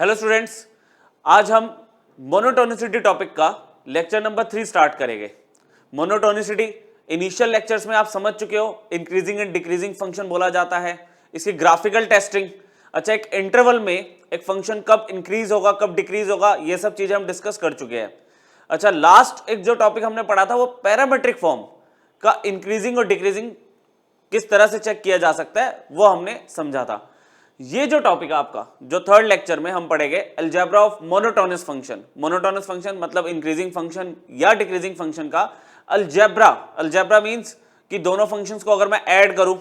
Hello students, आज हम monotonicity topic का लेक्चर नंबर 3 स्टार्ट करेंगे। मोनोटोनिसिटी इनिशियल लेक्चर्स में आप समझ चुके हो, इंक्रीजिंग एंड डिक्रीजिंग फंक्शन बोला जाता है। इसकी ग्राफिकल टेस्टिंग, अच्छा एक इंटरवल में एक फंक्शन कब इंक्रीज होगा कब डिक्रीज होगा, ये सब चीजें हम डिस्कस कर चुके हैं। अच्छा लास्ट एक जो टॉपिक हमने पढ़ा था वो पैरामीट्रिक फॉर्म का इंक्रीजिंग और डिक्रीजिंग किस तरह से चेक किया जा सकता है वो हमने समझा था। ये जो टॉपिक है आपका, जो थर्ड लेक्चर में हम पढ़ेंगे algebra of monotonous function. Monotonous function मतलब इंक्रीजिंग फंक्शन या डिक्रीजिंग फंक्शन का अलजेब्रा। अलजेब्रा मींस कि दोनों फंक्शंस को अगर मैं ऐड करूं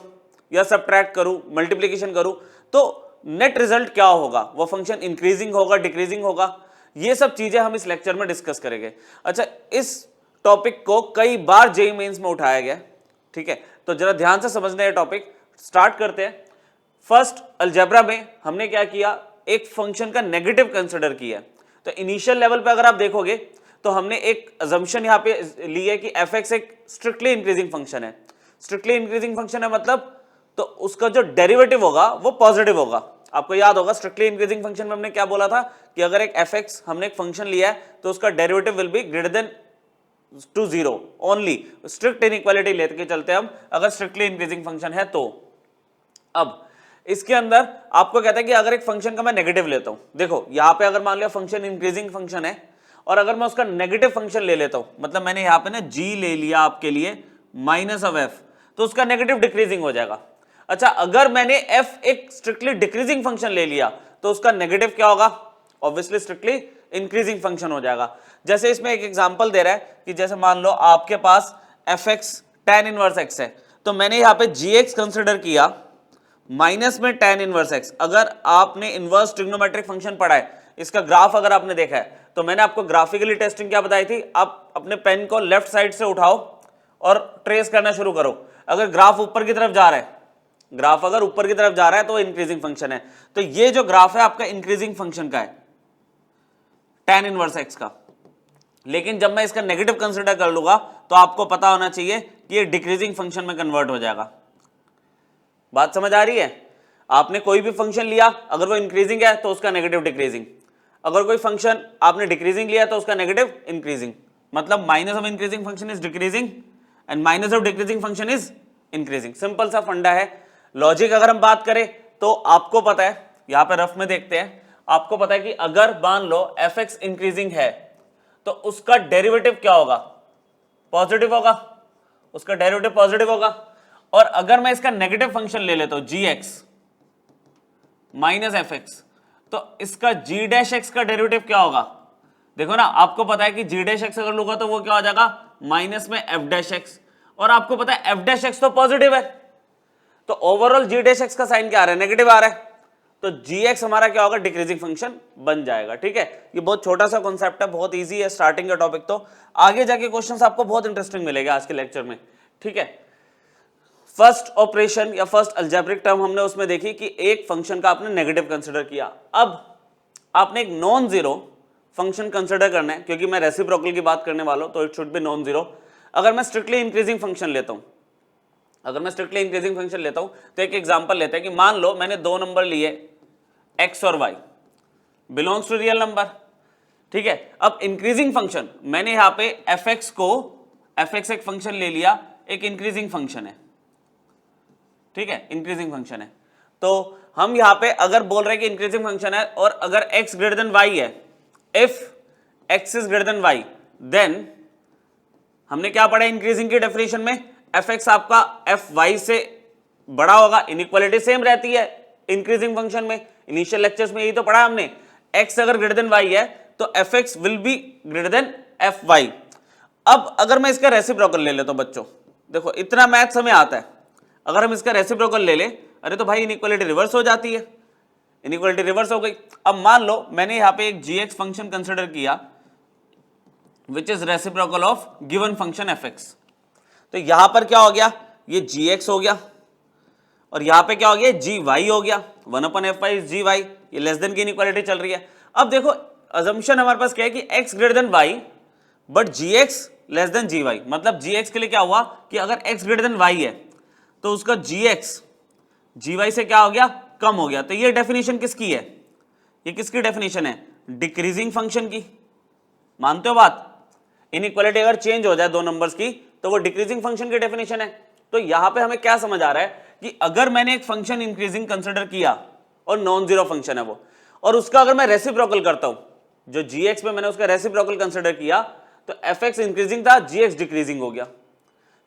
या सब्ट्रैक्ट करूं, मल्टीप्लिकेशन करूं, तो नेट रिजल्ट क्या होगा, वो फंक्शन इंक्रीजिंग होगा डिक्रीजिंग होगा, ये सब चीजें हम इस लेक्चर में डिस्कस करेंगे। अच्छा इस टॉपिक को कई बार जेईई मेंस में उठाया गया, ठीक है, तो जरा ध्यान से समझना है टॉपिक। स्टार्ट करते हैं। फर्स्ट अलजेब्रा में हमने क्या किया, एक फंक्शन का नेगेटिव कंसिडर किया। तो इनिशियल लेवल पे अगर आप देखोगे तो हमने एक अजम्पशन यहां पे ली है कि fx एक स्ट्रिक्टली इंक्रीजिंग फंक्शन है। स्ट्रिक्टली इंक्रीजिंग फंक्शन है मतलब तो उसका जो डेरिवेटिव होगा वो पॉजिटिव होगा। आपको याद होगा स्ट्रिक्टली इंक्रीजिंग फंक्शन में हमने क्या बोला था कि अगर एक fx हमने एक फंक्शन लिया है तो उसका derivative will be greater than to 0 only. Strict inequality लेके चलते हैं हम, अगर स्ट्रिक्टली इंक्रीजिंग फंक्शन है तो। अब इसके अंदर आपको कहता है कि अगर एक फंक्शन का मैं नेगेटिव लेता हूं, देखो यहां पे अगर मान लिया फंक्शन इंक्रीजिंग फंक्शन है और अगर मैं उसका नेगेटिव फंक्शन ले लेता हूं, मतलब मैंने यहां पे ना g ले लिया आपके लिए माइनस ऑफ f, तो उसका नेगेटिव डिक्रीजिंग हो जाएगा। अच्छा अगर मैंने f एक स्ट्रिक्टली डिक्रीजिंग फंक्शन ले लिया तो उसका नेगेटिव क्या होगा, ऑब्वियसली स्ट्रिक्टली इंक्रीजिंग फंक्शन हो जाएगा। जैसे इसमें एक एग्जांपल दे रहा है कि जैसे मान लो आपके पास fx tan इनवर्स x है, तो मैंने यहां पे gx कंसिडर किया माइनस में tan इनवर्स x। अगर आपने इनवर्स ट्रिग्नोमेट्रिक फंक्शन पढ़ा है, इसका ग्राफ अगर आपने देखा है, तो मैंने आपको ग्राफिकली टेस्टिंग क्या बताई थी, आप अपने पेन को लेफ्ट साइड से उठाओ और ट्रेस करना शुरू करो। अगर ग्राफ ऊपर की तरफ जा रहा है, ग्राफ अगर ऊपर की तरफ जा रहा है तो इंक्रीजिंग फंक्शन है। तो ये जो ग्राफ है आपका इंक्रीजिंग फंक्शन का है, tan इनवर्स x का। लेकिन जब मैं इसका नेगेटिव कंसिडर कर लूंगा तो आपको पता होना चाहिए कि ये डिक्रीजिंग फंक्शन में कन्वर्ट हो जाएगा। बात समझ आ रही है? आपने कोई भी फंक्शन लिया, अगर वो इंक्रीजिंग है तो उसका नेगेटिव डिक्रीजिंग, अगर कोई फंक्शन आपने डिक्रीजिंग लिया तो उसका नेगेटिव इंक्रीजिंग। मतलब minus of increasing function is decreasing and minus of decreasing function is increasing. Simple सा फंडा है। लॉजिक अगर हम बात करें तो आपको पता है, यहां पर रफ में देखते हैं, आपको पता है कि अगर मान लो fx इंक्रीजिंग है तो उसका डेरिवेटिव क्या होगा, पॉजिटिव होगा, उसका डेरिवेटिव पॉजिटिव होगा। और अगर मैं इसका नेगेटिव फंक्शन ले लेता हूं gx माइनस fx, तो इसका g डैश x का डेरिवेटिव क्या होगा, देखो ना आपको पता है कि g डैश x अगर लूंगा तो वो क्या हो जाएगा माइनस में f डैश x, और आपको पता है f डैश x तो पॉजिटिव है, तो ओवरऑल g डैश x का साइन क्या आ रहा है, नेगेटिव आ रहा है, तो gx हमारा क्या होगा, डिक्रीजिंग फंक्शन बन जाएगा। ठीक है, ये बहुत छोटा सा कॉन्सेप्ट है, बहुत इजी है स्टार्टिंग का टॉपिक, तो आगे जाके क्वेश्चंस आपको बहुत इंटरेस्टिंग मिलेगा आज के लेक्चर में। ठीक है, फर्स्ट ऑपरेशन या फर्स्ट अलजेब्रिक टर्म हमने उसमें देखी कि एक फंक्शन का आपने नेगेटिव कंसिडर किया। अब आपने एक नॉन जीरो फंक्शन कंसिडर करना है, क्योंकि मैं रेसिप्रोकल की बात करने वाला हूं तो it should be non zero. अगर मैं स्ट्रिक्टली इंक्रीजिंग फंक्शन लेता हूं, अगर मैं स्ट्रिक्टली इंक्रीजिंग फंक्शन लेता हूं तो एक एग्जांपल लेते हैं कि मान लो मैंने दो नंबर लिए x और y, belongs to real number. ठीक है, अब इंक्रीजिंग फंक्शन मैंने यहां पे fx को, fx एक फंक्शन ले लिया, एक इंक्रीजिंग फंक्शन है। ठीक है, इंक्रीजिंग फंक्शन है, तो हम यहां पे अगर बोल रहे हैं कि इंक्रीजिंग फंक्शन है और अगर x ग्रेटर देन y है, if x is greater than y, then हमने क्या पढ़ा इंक्रीजिंग की डेफिनेशन में, fx आपका fy से बड़ा होगा, इनइक्वालिटी सेम रहती है इंक्रीजिंग फंक्शन में। इनिशियल लेक्चर्स में यही तो पढ़ा हमने, x अगर ग्रेटर देन y है तो fx will be greater then fy। अब अगर मैं इसका रेसिप्रोकल ले लेता हूं बच्चों, देखो इतना मैथ्स हमें आता है, अगर हम इसका रेसिप्रोकल ले ले, अरे तो भाई इनइक्वालिटी रिवर्स हो जाती है, इनइक्वालिटी रिवर्स हो गई। अब मान लो मैंने यहां पे एक gx फंक्शन कंसिडर किया which is reciprocal of given function fx, तो यहां पर क्या हो गया, ये gx हो गया और यहां पे क्या हो गया, gy हो गया, 1/f इज gy, ये लेस देन की इनइक्वालिटी चल रही है। अब देखो अजम्पशन हमारे पास क्या है कि x greater than y but gx less than gy, मतलब gx के लिए क्या हुआ कि अगर x ग्रेटर देन y है तो उसका gx gy से क्या हो गया, कम हो गया। तो ये डेफिनेशन किसकी है, ये किसकी डेफिनेशन है? डिक्रीजिंग फंक्शन की। मानते हो बात? इनइक्वालिटी अगर चेंज हो जाए दो नंबर्स की तो वो डिक्रीजिंग फंक्शन की डेफिनेशन है। तो यहां पे हमें क्या समझ आ रहा है कि अगर मैंने एक फंक्शन इंक्रीजिंग कंसिडर किया और नॉन जीरो फंक्शन है वो, और उसका अगर मैं रेसिप्रोकल करता हूं, जो gx में मैंने उसका रेसिप्रोकल कंसिडर किया तो fx इंक्रीजिंग था, gx डिक्रीजिंग हो गया।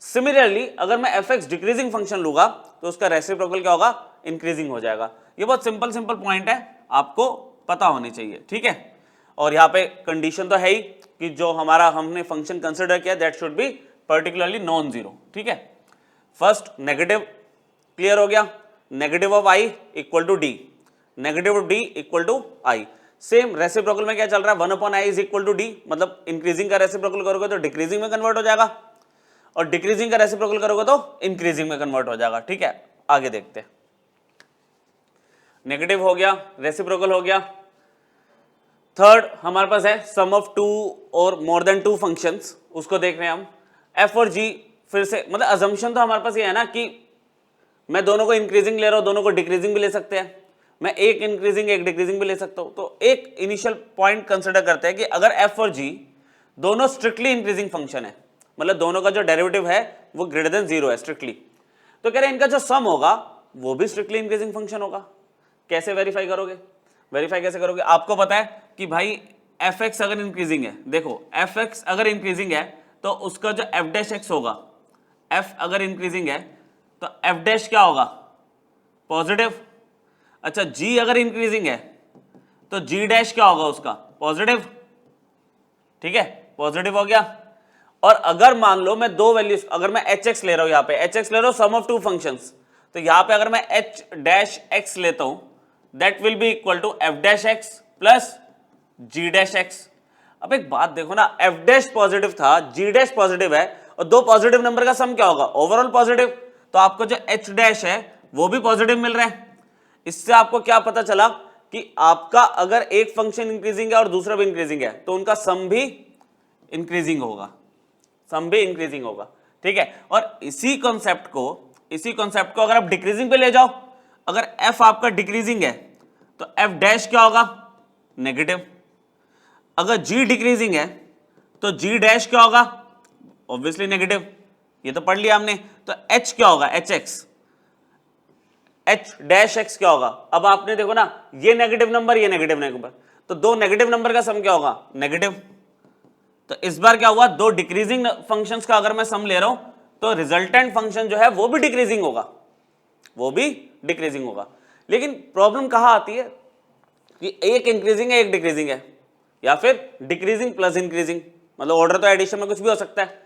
सिमिलरली अगर मैं fx डिक्रीजिंग फंक्शन लूंगा तो उसका रेसिप्रोकल क्या होगा? इंक्रीजिंग हो जाएगा। ये बहुत सिंपल पॉइंट है, आपको पता होनी चाहिए, ठीक है। और यहाँ पे कंडीशन तो है ही कि जो हमारा हमने फंक्शन कंसिडर किया that should be particularly non zero, ठीक है। फर्स्ट नेगेटिव क्लियर हो गया, negative of i equal to d, negative of d equal to i. Same reciprocal में क्या चल रहा है? 1/i is equal to d, मतलब इंक्रीजिंग का रेसिप्रोकल करोगे तो डिक्रीजिंग में कन्वर्ट हो जाएगा, और डिक्रीजिंग का रेसिप्रोकल करोगे तो इंक्रीजिंग में कन्वर्ट हो जाएगा, ठीक है। आगे देखते हैं, नेगेटिव हो गया, रेसिप्रोकल हो गया। थर्ड हमारे पास है सम ऑफ टू और मोर देन टू फंक्शंस, उसको देख रहे हैं हम। एफ और जी फिर से, मतलब अजम्पशन तो हमारे पास ये है ना कि मैं दोनों को इंक्रीजिंग ले रहा हूं, दोनों को डिक्रीजिंग भी ले सकते हैं, मैं एक इंक्रीजिंग एक डिक्रीजिंग भी ले सकता हूं। तो एक इनिशियल पॉइंट कंसिडर करते हैं कि अगर एफ और जी दोनों स्ट्रिक्टली इंक्रीजिंग फंक्शन है, मतलब दोनों का जो डेरिवेटिव है वो ग्रेटर देन जीरो है स्ट्रिक्टली, तो कह रहे हैं इनका जो सम होगा वो भी स्ट्रिक्टली इंक्रीजिंग फंक्शन होगा। कैसे वेरीफाई करोगे? वेरीफाई कैसे करोगे? आपको पता है कि भाई एफ एक्स अगर इंक्रीजिंग है, देखो एफ एक्स अगर इंक्रीजिंग है तो उसका जो एफ डैश एक्स होगा, एफ अगर इंक्रीजिंग है तो एफ डैश क्या होगा? पॉजिटिव। अच्छा जी अगर इंक्रीजिंग है तो जी डैश क्या होगा उसका? पॉजिटिव, ठीक है, पॉजिटिव हो गया। और अगर मान लो मैं दो वैल्यूज, अगर मैं एच एक्स ले रहा हूं, यहां पे एच एक्स ले रहा हूं सम ऑफ टू फंक्शंस, तो यहां पे अगर मैं एच डैश एक्स लेता हूं that will be equal to f dash x plus g dash x. अब एक बात देखो ना, एफ डैश पॉजिटिव था, जी डैश पॉजिटिव है, और दो पॉजिटिव नंबर का सम क्या होगा? Overall positive. तो आपको जो एच डैश है वो भी पॉजिटिव मिल रहा है। इससे आपको क्या पता चला कि आपका अगर एक फंक्शन इंक्रीजिंग है और दूसरा भी इंक्रीजिंग है तो उनका सम भी इंक्रीजिंग होगा, सम भी इंक्रीजिंग होगा, ठीक है। और इसी कॉन्सेप्ट को अगर आप डिक्रीजिंग पे ले जाओ, अगर एफ आपका डिक्रीजिंग है तो एफ डैश क्या होगा? नेगेटिव। अगर जी डिक्रीजिंग है तो जी डैश क्या होगा? ऑब्वियसली नेगेटिव, ये तो पढ़ लिया हमने। तो एच क्या होगा? H x, H dash x क्या होगा? अब आपने देखो ना, ये नेगेटिव नंबर, ये नेगेटिव नंबर, तो दो नेगेटिव नंबर का सम क्या होगा? नेगेटिव। तो इस बार क्या हुआ? दो डिक्रीजिंग फंक्शंस का अगर मैं सम ले रहा हूं तो रिजल्टेंट फंक्शन जो है वो भी डिक्रीजिंग होगा, वो भी डिक्रीजिंग होगा। लेकिन प्रॉब्लम कहां आती है कि एक इंक्रीजिंग है एक डिक्रीजिंग है, या फिर डिक्रीजिंग प्लस इंक्रीजिंग, मतलब ऑर्डर तो एडिशन में कुछ भी हो सकता है।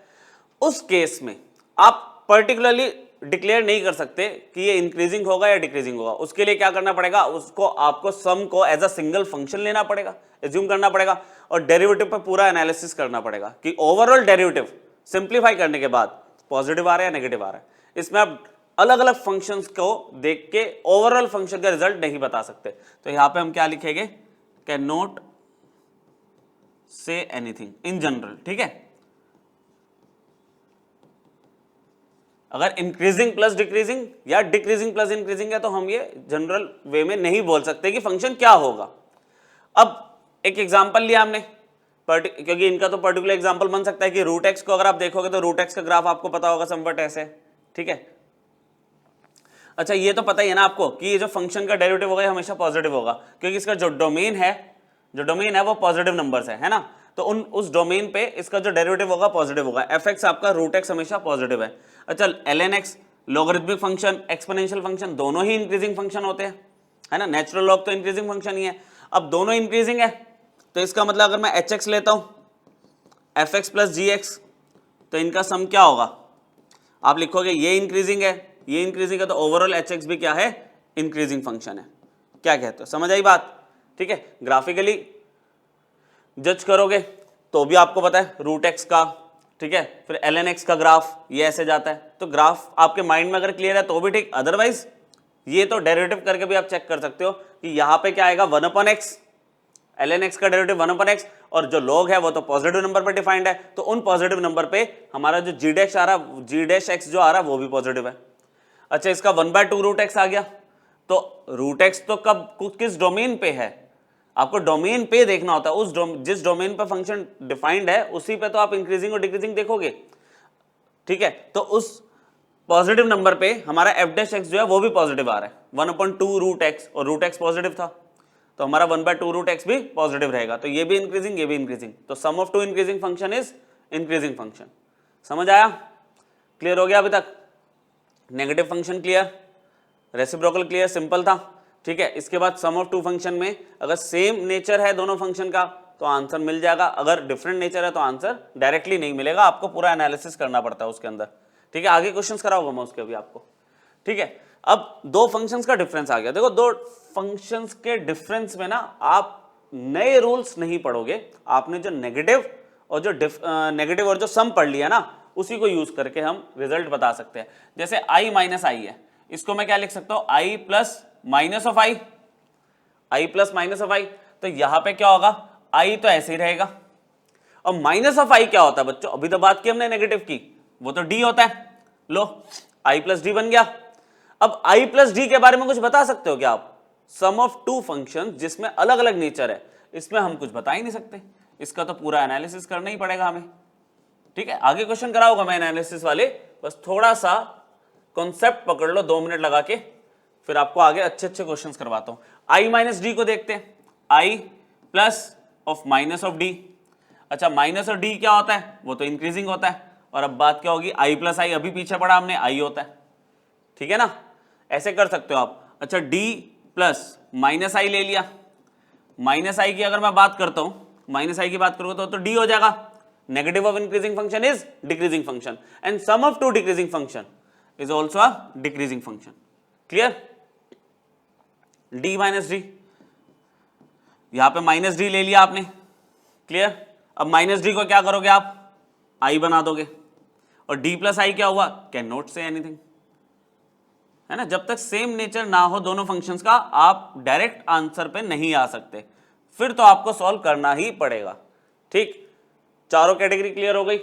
उस केस में आप पर्टिकुलरली डिक्लेयर नहीं कर सकते कि ये इंक्रीजिंग होगा या डिक्रीजिंग होगा। उसके लिए क्या करना पड़ेगा? उसको आपको सम को एज अ सिंगल फंक्शन लेना पड़ेगा, एज्यूम करना पड़ेगा, और डेरिवेटिव पर पूरा एनालिसिस करना पड़ेगा कि ओवरऑल डेरिवेटिव सिंप्लीफाई करने के बाद पॉजिटिव आ रहा है या नेगेटिव आ रहा है। इसमें आप अलग अलग फंक्शंस को देख के ओवरऑल फंक्शन का रिजल्ट नहीं बता सकते। तो यहां पे हम क्या लिखेंगे? Can not say anything in general, ठीक है। अगर इंक्रीजिंग प्लस डिक्रीजिंग या डिक्रीजिंग प्लस इंक्रीजिंग है तो हम ये जनरल वे में नहीं बोल सकते कि फंक्शन क्या होगा। अब एक एग्जांपल लिया हमने, क्योंकि इनका तो पर्टिकुलर एग्जांपल बन सकता है कि रूट एक्स को अगर आप देखोगे तो रूट एक्स का ग्राफ आपको पता होगा समवट ऐसे, ठीक है। अच्छा ये तो पता ही है ना आपको कि ये जो फंक्शन का डेरिवेटिव होगा हमेशा पॉजिटिव होगा, क्योंकि इसका जो डोमेन है वो पॉजिटिव नंबर्स है ना। तो उस डोमेन पे इसका जो डेरिवेटिव होगा पॉजिटिव होगा। एफ एक्स आपका रूट एक्स हमेशा पॉजिटिव है। अच्छा L x logarithmic function, exponential function दोनों ही इंक्रीजिंग फंक्शन होते हैं, है ना। नेचुरल लॉग तो इंक्रीजिंग फंक्शन ही है। अब दोनों इंक्रीजिंग है तो इसका मतलब अगर मैं एच एक्स लेता हूं एफ एक्स प्लस जी एक्स, तो इनका सम क्या होगा? आप लिखोगे ये इंक्रीजिंग है, ये इंक्रीजिंग है, तो ओवरऑल एच एक्स भी क्या है? इंक्रीजिंग फंक्शन है। क्या कहते हो? समझ आई बात? ठीक है। ग्राफिकली जज करोगे तो भी आपको पता है रूट एक्स का, ठीक है, फिर एल एन एक्स का ग्राफ ये ऐसे जाता है। तो ग्राफ आपके माइंड में अगर क्लियर है तो भी ठीक, अदरवाइज ये तो डेरिवेटिव करके भी आप चेक कर सकते हो कि यहाँ पे क्या आएगा? 1/x, एल एन एक्स का डेरिवेटिव 1/x, और जो लॉग है वो तो पॉजिटिव नंबर पे डिफाइंड है, तो उन पॉजिटिव नंबर पे हमारा जो जी डैश आ रहा, जी डैश एक्स जो आ रहा वो भी पॉजिटिव है। अच्छा इसका 1/2 रूट एक्स आ गया, तो रूट एक्स तो कब किस डोमेन पे है? आपको डोमेन पे देखना होता है, जिस डोमेन पे फंक्शन डिफाइंड है उसी पे तो आप इंक्रीजिंग और डिक्रीजिंग देखोगे, ठीक है। तो उस पॉजिटिव नंबर पे हमारा एफ डैश एक्स जो है वो भी पॉजिटिव आ रहा है, 1/2 रूट एक्स, और रूट एक्स पॉजिटिव था तो हमारा 1/2 रूट एक्स भी पॉजिटिव रहेगा, तो ये भी इंक्रीजिंग ये भी इंक्रीजिंग, तो sum of two increasing function is increasing function. समझ आया? क्लियर हो गया अभी तक? Negative function clear, reciprocal clear, simple था, ठीक है। इसके बाद सम ऑफ टू फंक्शन में अगर सेम नेचर है दोनों फंक्शन का तो आंसर मिल जाएगा, अगर डिफरेंट नेचर है तो आंसर डायरेक्टली नहीं मिलेगा, आपको पूरा एनालिसिस करना पड़ता है उसके अंदर, ठीक है। आगे क्वेश्चंस कराऊंगा मैं उसके अभी आपको, ठीक है। अब दो फंक्शंस का डिफरेंस आ गया। देखो दो फंक्शंस के डिफरेंस में ना आप नए रूल्स नहीं पढ़ोगे, आपने जो नेगेटिव और जो सम पढ़ लिया ना उसी को यूज करके हम रिजल्ट बता सकते हैं। जैसे i माइनस आई है, इसको मैं क्या लिख सकता हूं, i plus minus of I, i plus minus of I, तो यहां पे क्या होगा, i तो ऐसे ही रहेगा, और माइनस ऑफ i क्या होता है बच्चों, अभी तो बात की हमने नेगेटिव की, वो तो d होता है, लो i प्लस डी बन गया। अब i प्लस डी के बारे में कुछ बता सकते हो क्या आप? सम ऑफ टू फंक्शन जिसमें अलग अलग नेचर है, इसमें हम कुछ बता ही नहीं सकते, इसका तो पूरा एनालिसिस करना ही पड़ेगा हमें, ठीक है। आगे क्वेश्चन कराऊंगा मैं एनालिसिस वाले, बस थोड़ा सा कॉन्सेप्ट पकड़ लो 2 मिनट लगा के, फिर आपको आगे अच्छे अच्छे क्वेश्चन करवाता हूं। i माइनस डी को देखते हैं, i plus of minus of D. अच्छा माइनस ऑफ डी क्या होता है, वो तो इंक्रीजिंग होता है, और अब बात क्या होगी, i प्लस आई, अभी पीछे पड़ा हमने, i होता है, ठीक है ना, ऐसे कर सकते हो आप। अच्छा d प्लस माइनस आई ले लिया, माइनस आई की अगर मैं बात करता हूं, माइनस आई की बात करूंगा तो d हो जाएगा। Negative of increasing function is decreasing function and sum of two decreasing function is also a decreasing function. Clear? d minus d, यहां पे माइनस डी ले लिया आपने, क्लियर। अब माइनस डी को क्या करोगे आप, i बना दोगे, और d प्लस आई क्या हुआ, कैन नॉट से एनीथिंग, है ना। जब तक सेम नेचर ना हो दोनों फंक्शंस का आप डायरेक्ट आंसर पे नहीं आ सकते, फिर तो आपको सॉल्व करना ही पड़ेगा, ठीक। चारों कैटेगरी क्लियर हो गई,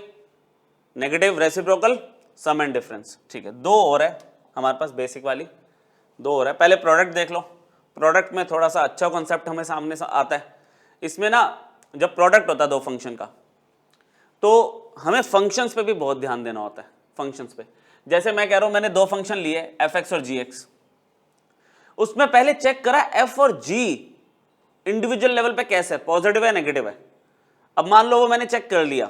negative, reciprocal, sum and difference, ठीक है। दो और है हमारे पास बेसिक वाली, दो और है। पहले प्रोडक्ट देख लो, प्रोडक्ट में थोड़ा सा अच्छा कॉन्सेप्ट हमें सामने आता है। इसमें ना जब प्रोडक्ट होता है दो फंक्शन का, तो हमें फंक्शंस पे भी बहुत ध्यान देना होता है, फंक्शंस पे। जैसे मैं कह रहा हूं मैंने दो फंक्शन लिए एफ एक्स और जी एक्स, उसमें पहले चेक करा एफ और जी इंडिविजुअल लेवल पे कैसे है, पॉजिटिव है नेगेटिव है। अब मान लो वो मैंने चेक कर लिया,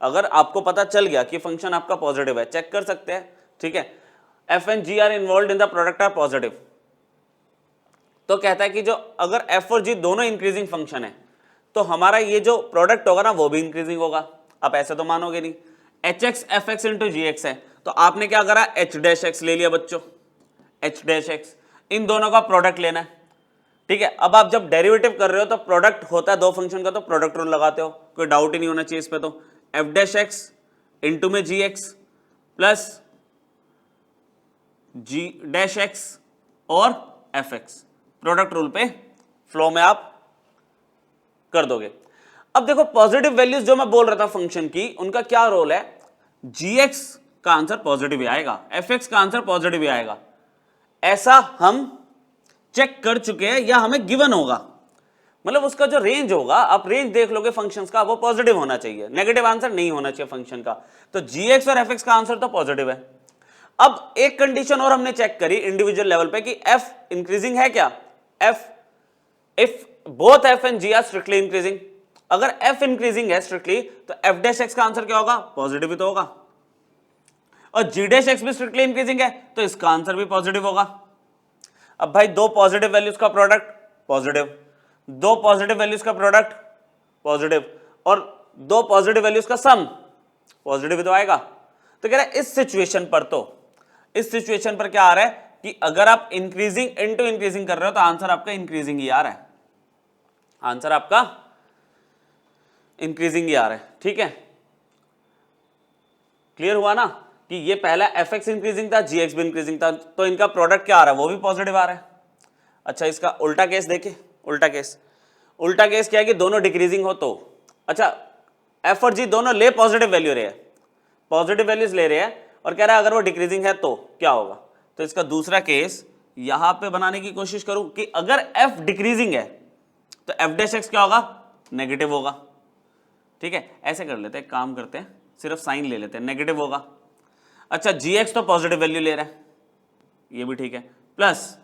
अगर आपको पता चल गया कि फंक्शन आपका पॉजिटिव है, चेक कर सकते हैं, ठीक है। F and g are involve in the product are positive, तो कहता है कि जो अगर एफ और जी दोनों इंक्रीजिंग फंक्शन है तो हमारा ये जो प्रोडक्ट होगा ना वो भी इंक्रीजिंग होगा। आप ऐसे तो मानोगे नहीं, H X F X into G X है, तो आपने क्या करा, एच डैश एक्स ले लिया बच्चों, एच डैश एक्स, इन दोनों का प्रोडक्ट लेना है, ठीक है। अब आप जब डेरिवेटिव कर रहे हो तो प्रोडक्ट होता है दो फंक्शन का, तो प्रोडक्ट रूल लगाते हो, कोई डाउट ही नहीं होना चाहिए इस पे। तो एफ डैश एक्स इंटू में जी x plus g dash x और एफ एक्स, प्रोडक्ट रूल पे फ्लो में आप कर दोगे। अब देखो पॉजिटिव वैल्यूज जो मैं बोल रहा था फंक्शन की, उनका क्या रोल है, जी एक्स का आंसर पॉजिटिव ही आएगा, एफ एक्स का आंसर पॉजिटिव ही आएगा, ऐसा हम चेक कर चुके हैं या हमें गिवन होगा। मतलब उसका जो रेंज होगा, आप रेंज देख लोगे फंक्शंस का, वो पॉजिटिव होना चाहिए, नेगेटिव आंसर नहीं होना चाहिए फंक्शन का। तो जी एक्स और एफ एक्स का आंसर तो पॉजिटिव है। अब एक कंडीशन और हमने चेक करी इंडिविजुअल लेवल पे कि एफ इंक्रीजिंग है क्या, f if both f and g are strictly increasing, अगर एफ इंक्रीजिंग है स्ट्रिक्टली तो एफ डैश एक्स का आंसर क्या होगा, पॉजिटिव ही तो होगा, और जी डैश एक्स भी स्ट्रिक्टली इंक्रीजिंग है तो इसका आंसर भी पॉजिटिव होगा। अब भाई दो पॉजिटिव वैल्यूज का प्रोडक्ट पॉजिटिव, दो पॉजिटिव वैल्यूज का प्रोडक्ट पॉजिटिव, और दो पॉजिटिव वैल्यूज का सम पॉजिटिव तो आएगा। तो कह रहा है इस सिचुएशन पर, तो इस सिचुएशन पर क्या आ रहा है कि अगर आप इंक्रीजिंग इनटू इंक्रीजिंग कर रहे हो तो आंसर आपका इंक्रीजिंग ही आ रहा है, आंसर आपका इंक्रीजिंग ही आ रहा है, ठीक है। क्लियर हुआ ना कि ये पहला एफ एक्स इंक्रीजिंग था, जी एक्स भी इंक्रीजिंग था, तो इनका प्रोडक्ट क्या आ रहा है, वो भी पॉजिटिव आ रहा है। अच्छा इसका उल्टा केस देखे, उल्टा केस, उल्टा केस क्या है कि दोनों डिक्रीजिंग हो तो, अच्छा एफ और जी दोनों ले पॉजिटिव वैल्यू रहे हैं, पॉजिटिव वैल्यूज ले रहे हैं, और कह रहा है अगर वो डिक्रीजिंग है तो क्या होगा। तो इसका दूसरा केस यहां पे बनाने की कोशिश करूं कि अगर एफ डिक्रीजिंग है तो एफ डैश एक्स क्या होगा, नेगेटिव होगा। ठीक है, ऐसे कर लेते हैं, काम करते हैं, सिर्फ साइन ले लेते हैं, नेगेटिव होगा। अच्छा जी एक्स तो पॉजिटिव वैल्यू ले रहा है, ये भी ठीक है, प्लस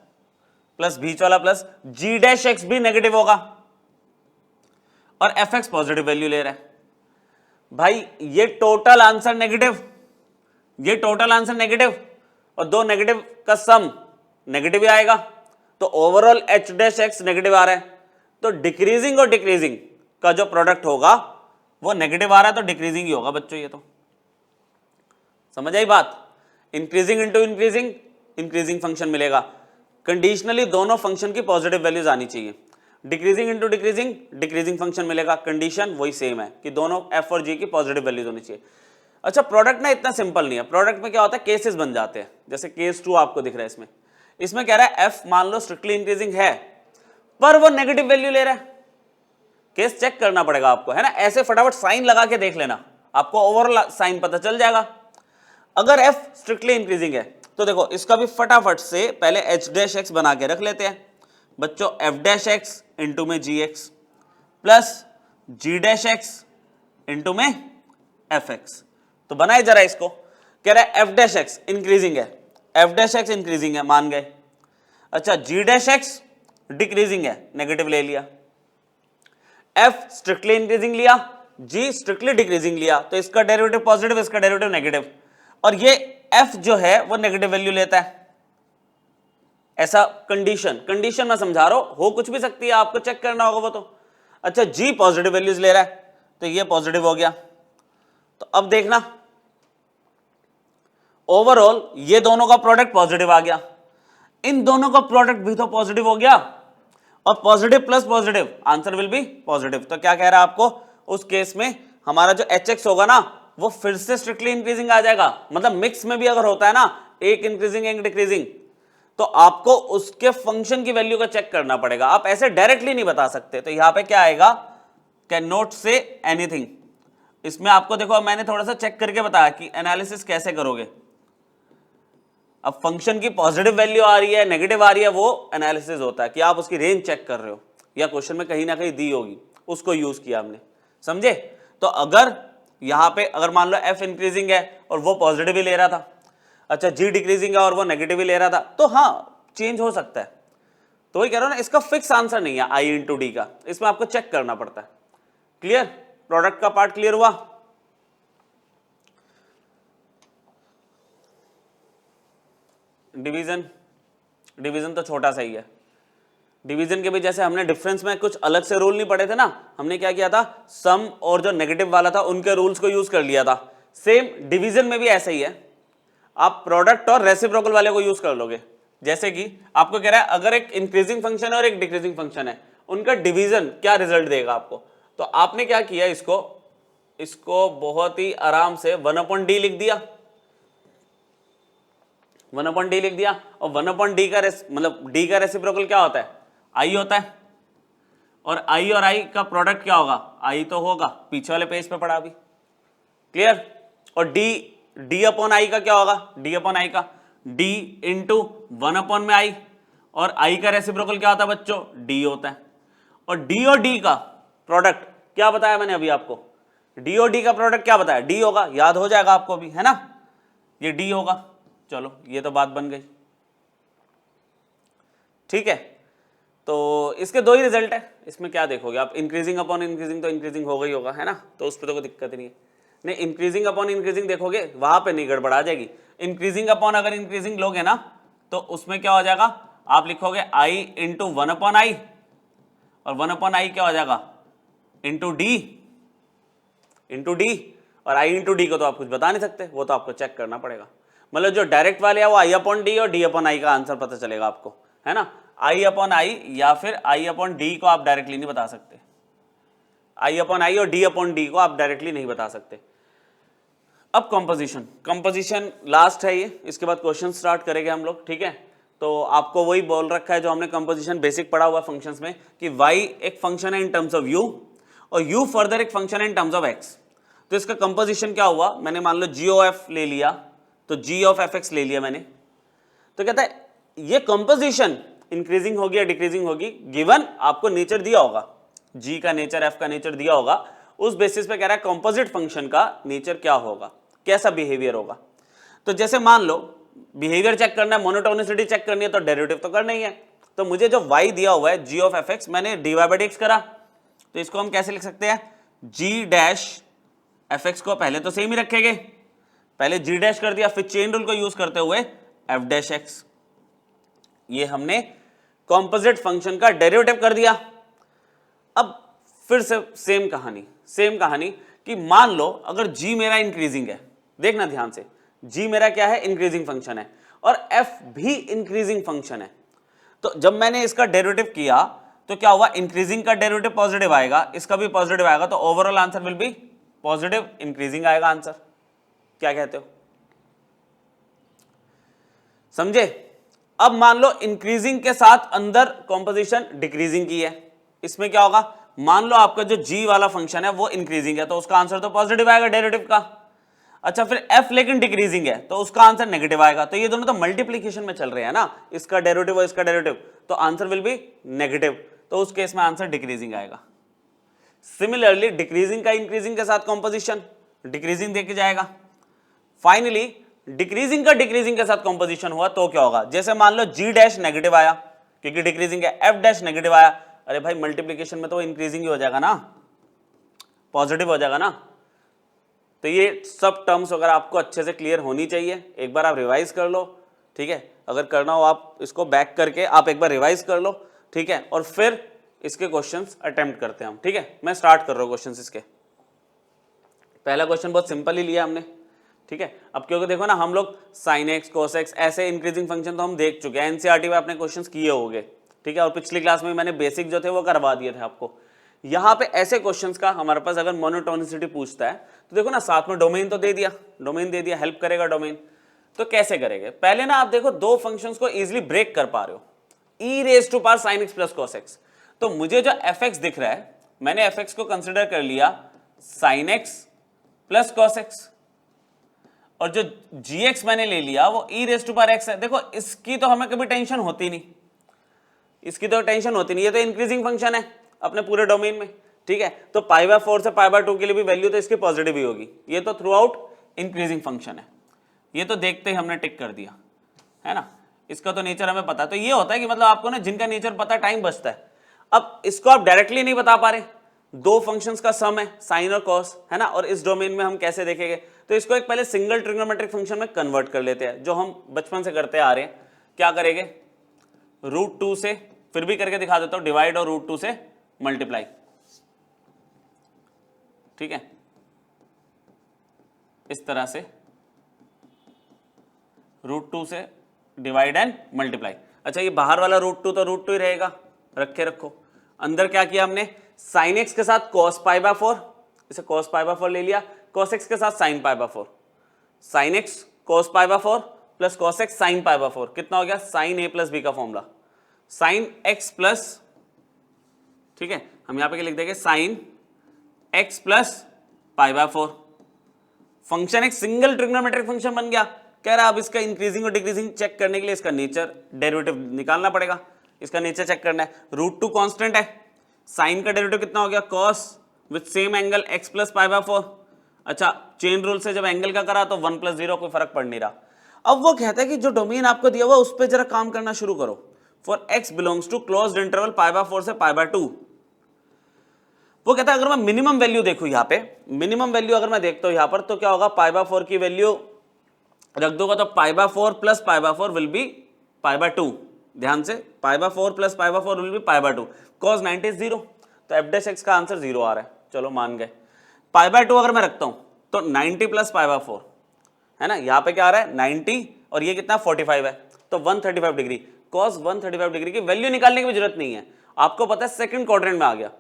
प्लस बीच वाला प्लस जी डैश एक्स भी नेगेटिव होगा और एफ एक्स पॉजिटिव वैल्यू ले रहा है। भाई ये टोटल आंसर नेगेटिव, ये टोटल आंसर नेगेटिव और दो नेगेटिव का सम नेगेटिव ही आएगा, तो overall H dash X negative आ रहा है। तो डिक्रीजिंग और डिक्रीजिंग का जो प्रोडक्ट होगा वो नेगेटिव आ रहा है, तो डिक्रीजिंग ही होगा बच्चों। ये तो समझ आई बात। Increasing into increasing, increasing function मिलेगा। कंडीशनली दोनों फंक्शन की पॉजिटिव वैल्यूज आनी चाहिए। Decreasing into decreasing, decreasing function मिलेगा। कंडीशन वही सेम है कि दोनों एफ और जी की पॉजिटिव वैल्यूज होनी चाहिए। अच्छा प्रोडक्ट ना इतना सिंपल नहीं है, प्रोडक्ट में क्या होता है, केसेस बन जाते हैं। जैसे केस 2 आपको दिख रहा है इसमें, इसमें कह रहा है एफ मान लो स्ट्रिक्टली इंक्रीजिंग है पर वो नेगेटिव वैल्यू ले रहा है। केस चेक करना पड़ेगा आपको, है ना। ऐसे फटाफट साइन लगा के देख लेना, आपको ओवरऑल साइन पता चल जाएगा। अगर एफ स्ट्रिक्टली इंक्रीजिंग है तो देखो इसका भी फटाफट से पहले एच डैश एक्स बना के रख लेते हैं बच्चों। एफ डैश एक्स इंटू में जी x plus g dash x into में एफ एक्स। तो बनाए जरा इसको, कह रहा है एफ डैश एक्स इंक्रीजिंग है, एफ डैश एक्स इंक्रीजिंग है, मान गए। अच्छा जी डैश एक्स डिक्रीजिंग है, नेगेटिव ले लिया। एफ स्ट्रिक्टली इंक्रीजिंग लिया, जी स्ट्रिक्टली डिक्रीजिंग लिया, तो इसका डेरिवेटिव पॉजिटिव, इसका डेरिवेटिव नेगेटिव, और ये एफ जो है वो नेगेटिव वैल्यू लेता है। ऐसा कंडीशन मैं समझा रहा हूं, हो कुछ भी सकती है, आपको चेक करना होगा वो तो। अच्छा जी पॉजिटिव वैल्यूज ले रहा है तो ये पॉजिटिव हो गया। तो अब देखना ओवरऑल ये दोनों का प्रोडक्ट पॉजिटिव आ गया, इन दोनों का प्रोडक्ट भी तो पॉजिटिव हो गया, और positive plus positive answer will be positive. तो क्या कह रहा है आपको, उस केस में हमारा जो एच एक्स होगा ना वो फिर से स्ट्रिक्टली इंक्रीजिंग आ जाएगा। मतलब मिक्स में भी अगर होता है ना, एक इंक्रीजिंग एक डिक्रीजिंग, तो आपको उसके फंक्शन की वैल्यू का चेक करना पड़ेगा, आप ऐसे डायरेक्टली नहीं बता सकते। तो यहां पे क्या आएगा, कैन नॉट से एनीथिंग। इसमें आपको देखो मैंने थोड़ा सा चेक करके बताया कि एनालिसिस कैसे करोगे। अब फंक्शन की पॉजिटिव वैल्यू आ रही है, नेगेटिव आ रही है, वो एनालिसिस होता है कि आप उसकी रेंज चेक कर रहे हो या क्वेश्चन में कहीं ना कहीं दी होगी, उसको यूज किया हमने, समझे। तो अगर यहां पे अगर मान लो एफ इंक्रीजिंग है और वो पॉजिटिव ही ले रहा था, अच्छा जी डिक्रीजिंग है और वो नेगेटिव ही ले रहा था, तो हाँ चेंज हो सकता है। तो वही कह रहा हूं ना, इसका फिक्स आंसर नहीं है आई इंटू डी का, इसमें आपको चेक करना पड़ता है। क्लियर, प्रोडक्ट का पार्ट क्लियर हुआ। डिवीजन तो छोटा सा ही है। डिवीजन के भी जैसे हमने डिफरेंस में कुछ अलग से रूल नहीं पढ़े थे ना, हमने क्या किया था, सम और जो नेगेटिव वाला था उनके रूल्स को यूज कर लिया था। सेम डिवीजन में भी ऐसा ही है, आप प्रोडक्ट और रेसिप्रोकल वाले को यूज कर लोगे। जैसे कि आपको कह रहा है अगर एक इंक्रीजिंग फंक्शन है और एक डिक्रीजिंग फंक्शन है, उनका डिवीजन क्या रिजल्ट देगा आपको, तो आपने क्या किया, इसको बहुत ही आराम से 1/d लिख दिया, 1/d लिख दिया। और 1/d का मतलब d का रेसिप्रोकल क्या होता है, i होता है, और i और i का प्रोडक्ट क्या होगा, i तो होगा, पीछे वाले पेज पे पढ़ा अभी। क्लियर, और d अपॉन i का क्या होगा, d अपॉन i का d इंटू 1 में i, और i का रेसिप्रोकल क्या होता है बच्चों, d होता है। और d और d का प्रोडक्ट क्या बताया मैंने अभी आपको, d और d का प्रोडक्ट क्या बताया, d होगा, याद हो जाएगा आपको भी, है ना, ये d होगा। चलो ये तो बात बन गई, ठीक है। तो इसके दो ही रिजल्ट है, इसमें क्या देखोगे आप, इंक्रीजिंग अपॉन इंक्रीजिंग तो इंक्रीजिंग होगा ही होगा, है ना, तो उस पर तो कोई दिक्कत नहीं है। नहीं इंक्रीजिंग अपॉन इंक्रीजिंग देखोगे वहां पे नहीं गड़बड़ आ जाएगी। इंक्रीजिंग अपॉन अगर इंक्रीजिंग लोगे ना तो उसमें क्या हो जाएगा, आप लिखोगे i इंटू 1/i, और 1/i क्या हो जाएगा, इंटू डी, और i इंटू डी को तो आप कुछ बता नहीं सकते, वो तो आपको चेक करना पड़ेगा। मतलब जो डायरेक्ट वाले है वो i अपॉन डी और d अपॉन i का आंसर पता चलेगा आपको, है ना। i अपॉन i या फिर i अपॉन d को आप डायरेक्टली नहीं बता सकते, i अपॉन i और d अपॉन d को आप डायरेक्टली नहीं बता सकते। अब कंपोजिशन लास्ट है ये, इसके बाद क्वेश्चन स्टार्ट करेंगे हम लोग, ठीक है। तो आपको वही बोल रखा है जो हमने कंपोजिशन बेसिक पढ़ा हुआ फंक्शंस में, कि y एक फंक्शन है इन टर्म्स ऑफ u और u फर्दर एक फंक्शन है इन टर्म्स ऑफ x। तो इसका कंपोजिशन क्या हुआ, मैंने मान लो g ऑफ f ले लिया, तो g ऑफ fx ले लिया मैंने। तो कहता है ये कंपोजिशन इंक्रीजिंग होगी या डिक्रीजिंग होगी, गिवन आपको नेचर दिया होगा, g का नेचर, f का नेचर दिया होगा, उस बेसिस पे कह रहा है कंपोजिट फंक्शन का नेचर क्या होगा, कैसा बिहेवियर होगा। तो जैसे मान लो बिहेवियर चेक करना है, मोनोटोनिसिटी चेक करनी है, तो डेरिवेटिव तो करना ही है। तो मुझे जो y दिया हुआ है g ऑफ fx, मैंने dy बाई dx करा, तो इसको हम कैसे लिख सकते हैं, g डैश fx को पहले तो सेम ही रखेंगे, पहले g डैश कर दिया, फिर चेन रूल को यूज करते हुए f डैश x, ये हमने कॉम्पोजिट फंक्शन का डेरिवेटिव कर दिया। अब फिर से सेम कहानी कि मान लो अगर g मेरा इंक्रीजिंग है, देखना ध्यान से, g मेरा क्या है, इंक्रीजिंग फंक्शन है, और f भी इंक्रीजिंग फंक्शन है। तो जब मैंने इसका डेरिवेटिव किया तो क्या हुआ, इंक्रीजिंग का डेरिवेटिव पॉजिटिव आएगा, इसका भी पॉजिटिव आएगा, तो overall answer will be positive increasing आएगा आंसर। क्या कहते हो, समझे? अब मान लो इंक्रीजिंग के साथ अंदर कॉम्पोजिशन डिक्रीजिंग की है, इसमें क्या होगा, मान लो आपका जो g वाला फंक्शन है वो इंक्रीजिंग है, तो उसका आंसर तो पॉजिटिव आएगा डेरिवेटिव का। अच्छा, फिर f लेकिन डिक्रीजिंग है, तो उसका आंसर नेगेटिव आएगा। तो ये दोनों तो मल्टीप्लीकेशन में चल रहे हैं ना, इसका डेरिवेटिव और इसका डेरिवेटिव, तो आंसर विल बी नेगेटिव, तो उस केस में आंसर डिक्रीजिंग आएगा। सिमिलरली डिक्रीजिंग का इंक्रीजिंग के साथ कॉम्पोजिशन डिक्रीजिंग देके जाएगा। फाइनली डिक्रीजिंग का डिक्रीजिंग के साथ कॉम्पोजिशन हुआ तो क्या होगा, जैसे मान लो g डैश नेगेटिव आया क्योंकि डिक्रीजिंग है, f डैश नेगेटिव आया, अरे भाई मल्टीप्लीकेशन में तो इंक्रीजिंग ही हो जाएगा ना, पॉजिटिव हो जाएगा ना। तो ये सब टर्म्स अगर आपको अच्छे से क्लियर होनी चाहिए, एक बार आप रिवाइज कर लो, ठीक है, अगर करना हो आप इसको बैक करके आप एक बार रिवाइज कर लो, ठीक है, और फिर इसके क्वेश्चंस अटेम्प्ट करते हैं हम, ठीक है। मैं स्टार्ट कर रहा हूँ क्वेश्चंस इसके। पहला क्वेश्चन बहुत सिंपल ही लिया हमने, ठीक है। अब क्योंकि देखो ना, हम लोग साइन एक्स, कोस एक्स, ऐसे इंक्रीजिंग फंक्शन तो हम देख चुके हैं, एनसीईआरटी में आपने क्वेश्चंस किए होंगे, ठीक है, और पिछली क्लास में मैंने बेसिक जो थे वो करवा दिए थे आपको। यहाँ पे ऐसे क्वेश्चंस का हमारे पास अगर मोनोटोनिसिटी पूछता है तो देखो ना, साथ में डोमेन तो दे दिया, डोमेन दे दिया, हेल्प करेगा डोमेन। तो कैसे करेंगे, पहले ना आप देखो दो फंक्शंस को इजीली ब्रेक कर पा रहे हो, e raise to power sin x plus cos x। तो मुझे जो fx दिख रहा है, मैंने fx को कंसिडर कर लिया sin x plus cos x, और जो gx मैंने ले लिया वो e raise to power x है। देखो इसकी तो हमें कभी टेंशन होती नहीं, इसकी तो टेंशन होती नहीं, ये तो इंक्रीजिंग फंक्शन है अपने पूरे डोमेन में, ठीक है। तो π/4 से π/2 के लिए भी वैल्यू तो इसकी पॉजिटिव ही होगी, ये तो थ्रू आउट इंक्रीजिंग फंक्शन है, ये तो देखते ही हमने टिक कर दिया है ना। इसका तो नेचर हमें पता है, तो ये होता है कि मतलब आपको ना जिनका नेचर पता, टाइम बचता है। अब इसको आप डायरेक्टली नहीं बता पा रहे, दो फंक्शंस का सम है साइन और कॉस, है ना, और इस डोमेन में हम कैसे देखेंगे, तो इसको एक पहले सिंगल ट्रिग्नोमेट्रिक फंक्शन में कन्वर्ट कर लेते हैं, जो हम बचपन से करते आ रहे हैं। क्या करेंगे, √2 से, फिर भी करके दिखा देता हूं, डिवाइड और √2 से मल्टीप्लाई, ठीक है, इस तरह से √2 से डिवाइड एंड मल्टीप्लाई। अच्छा, ये बाहर वाला √2 तो √2 ही रहेगा, रखे रखो। अंदर क्या किया हमने, sin x के साथ cos π/4, इसे cos π/4 ले लिया, cos x के साथ sin π/4, sin x cos π/4 plus cos x sin π/4, कितना हो गया, sin a प्लस b का फॉर्मूला, sin x प्लस, ठीक है, हम यहां पे क्या लिख देंगे, sin x प्लस π/4। फंक्शन एक सिंगल ट्रिग्नोमेट्रिक फंक्शन बन गया। कह रहा है अब इसका इंक्रीजिंग और डिक्रीजिंग चेक करने के लिए इसका नेचर डेरिवेटिव निकालना पड़ेगा, इसका नेचर चेक करना है। √2 कांस्टेंट है, साइन का डेरिवेटिव कितना हो गया, cos with same angle x plus π/4। अच्छा, चेन रूल से जब एंगल का करा तो 1 + 0 कोई फर्क पड़ नहीं रहा। अब वो कहता है कि जो डोमेन आपको दिया हुआ उस पर जरा काम करना शुरू करो। For x belongs to closed interval π/4 से π/2। वो कहता है अगर मैं मिनिमम वैल्यू देखूं, यहाँ पे मिनिमम वैल्यू अगर मैं देखता हूं यहाँ पर, तो क्या होगा, π/4 की वैल्यू रख दूंगा तो π/4 प्लस π/4 विल बी π/2। ध्यान से, π/4 plus π/4 will be π/2। cos 90 is 0, तो f डैश x का आंसर 0 आ रहा है, चलो मान गए। π/2 अगर मैं रखता हूं तो 90 प्लस π/4 है ना, यहाँ पे क्या आ रहा है 90, और ये कितना 45 है, तो 135 डिग्री। cos 135 डिग्री की वैल्यू निकालने की भी जरूरत नहीं है, आपको पता है सेकंड क्वाड्रेंट में आ गया,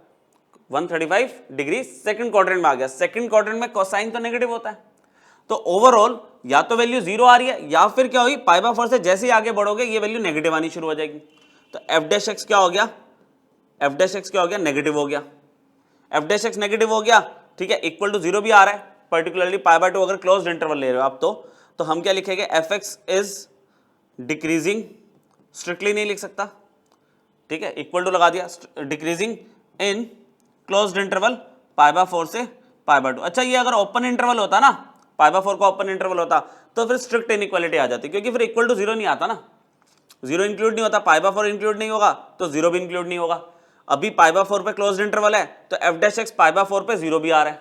135 डिग्री सेकंड क्वाड्रेंट में आ गया। सेकंड क्वाड्रेंट में कोसाइन तो नेगेटिव होता है, तो ओवरऑल या तो वैल्यू 0 आ रही है, या फिर क्या हुई, π/4 से जैसे ही आगे बढ़ोगे ये वैल्यू नेगेटिव आनी शुरू हो जाएगी। तो f डैश x क्या हो गया, f डैश x क्या हो गया, नेगेटिव हो गया। f डैश x नेगेटिव हो गया, ठीक है, इक्वल टू 0 भी आ रहा है, पर्टिकुलरली π/2 अगर क्लोज्ड इंटरवल ले रहे हो आप, तो हम क्या लिखेंगे, fx इज डिक्रीजिंग, स्ट्रिक्टली नहीं लिख सकता, ठीक है, इक्वल टू लगा दिया, डिक्रीजिंग इन क्लोज्ड इंटरवल π/4 से π/2। अच्छा, ये अगर ओपन इंटरवल होता ना, π/4 का ओपन इंटरवल होता तो फिर स्ट्रिक्ट इनइक्वालिटी आ जाती, क्योंकि फिर इक्वल टू 0 नहीं आता ना, 0 इंक्लूड नहीं होता, π/4 इंक्लूड नहीं होगा तो 0 भी इंक्लूड नहीं होगा। अभी π/4 पे क्लोज्ड इंटरवल है तो f' π/4 पे 0 भी आ रहा है,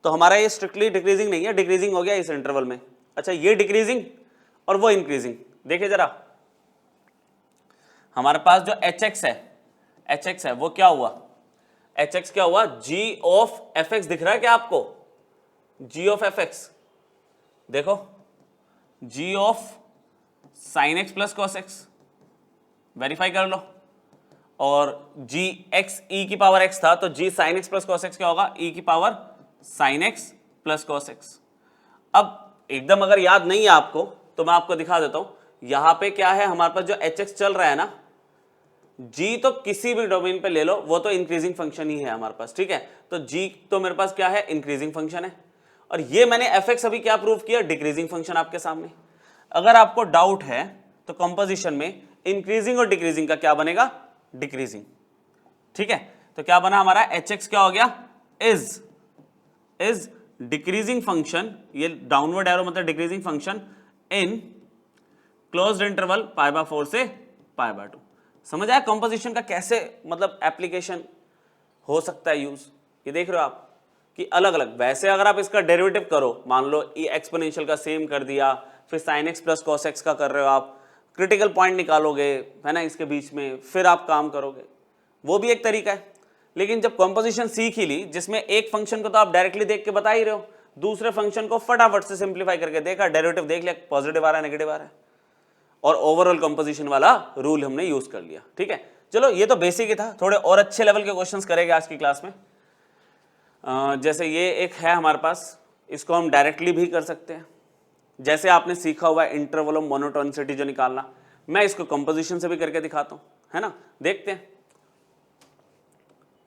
तो हमारा ये स्ट्रिक्टली डिक्रीजिंग नहीं है, डिक्रीजिंग हो गया इस इंटरवल में। अच्छा, ये डिक्रीजिंग और वो इंक्रीजिंग, देखिए जरा, हमारे पास जो hx है वो क्या हुआ, hx क्या हुआ, g ऑफ fx दिख रहा है क्या आपको, g ऑफ fx देखो, g of sine x plus cos x, verify कर लो, और g x e की पावर x था तो g sine x plus cos x क्या होगा, e की power sine x plus cos x. अब एकदम अगर याद नहीं है आपको तो मैं आपको दिखा देता हूं, यहां पे क्या है हमारे पास जो hx चल रहा है ना, g तो किसी भी डोमेन पे ले लो, वो तो इंक्रीजिंग फंक्शन ही है हमारे पास, ठीक है, तो g तो मेरे पास क्या है, इंक्रीजिंग फंक्शन है, और ये मैंने fx अभी क्या प्रूव किया, डिक्रीजिंग फंक्शन आपके सामने। अगर आपको डाउट है तो कंपोजिशन में इंक्रीजिंग और डिक्रीजिंग का क्या बनेगा, डिक्रीजिंग, ठीक है, तो क्या बना हमारा, hx क्या हो गया, इज डिक्रीजिंग फंक्शन, ये डाउनवर्ड एरो मतलब decreasing function in closed interval π/4 से π/2। समझ आया कंपोजिशन का कैसे मतलब एप्लीकेशन हो सकता है यूज, ये देख रहे हो आप कि अलग अलग, वैसे अगर आप इसका डेरिवेटिव करो, मान लो ये एक्सपोनेंशियल का सेम कर दिया, फिर sine x plus cos x का कर रहे हो आप, क्रिटिकल पॉइंट निकालोगे है ना इसके बीच में, फिर आप काम करोगे, वो भी एक तरीका है। लेकिन जब कंपोजिशन सीख ही ली, जिसमें एक फंक्शन को तो आप डायरेक्टली देख के बता ही रहे हो, दूसरे फंक्शन को फटाफट से सिंप्लीफाई करके देखा, डेरिवेटिव देख लिया, पॉजिटिव आ रहा है नेगेटिव आ रहा है, और ओवरऑल कंपोजिशन वाला रूल हमने यूज कर लिया, ठीक है। चलो ये तो बेसिक ही था, थोड़े और अच्छे लेवल के क्वेश्चंस करेंगे आज की क्लास में। जैसे ये एक है हमारे पास, इसको हम डायरेक्टली भी कर सकते हैं, जैसे आपने सीखा हुआ है इंटरवल ऑफ मोनोटोनिसिटी जो निकालना, मैं इसको कंपोजिशन से भी करके दिखाता हूं, है ना। देखते हैं,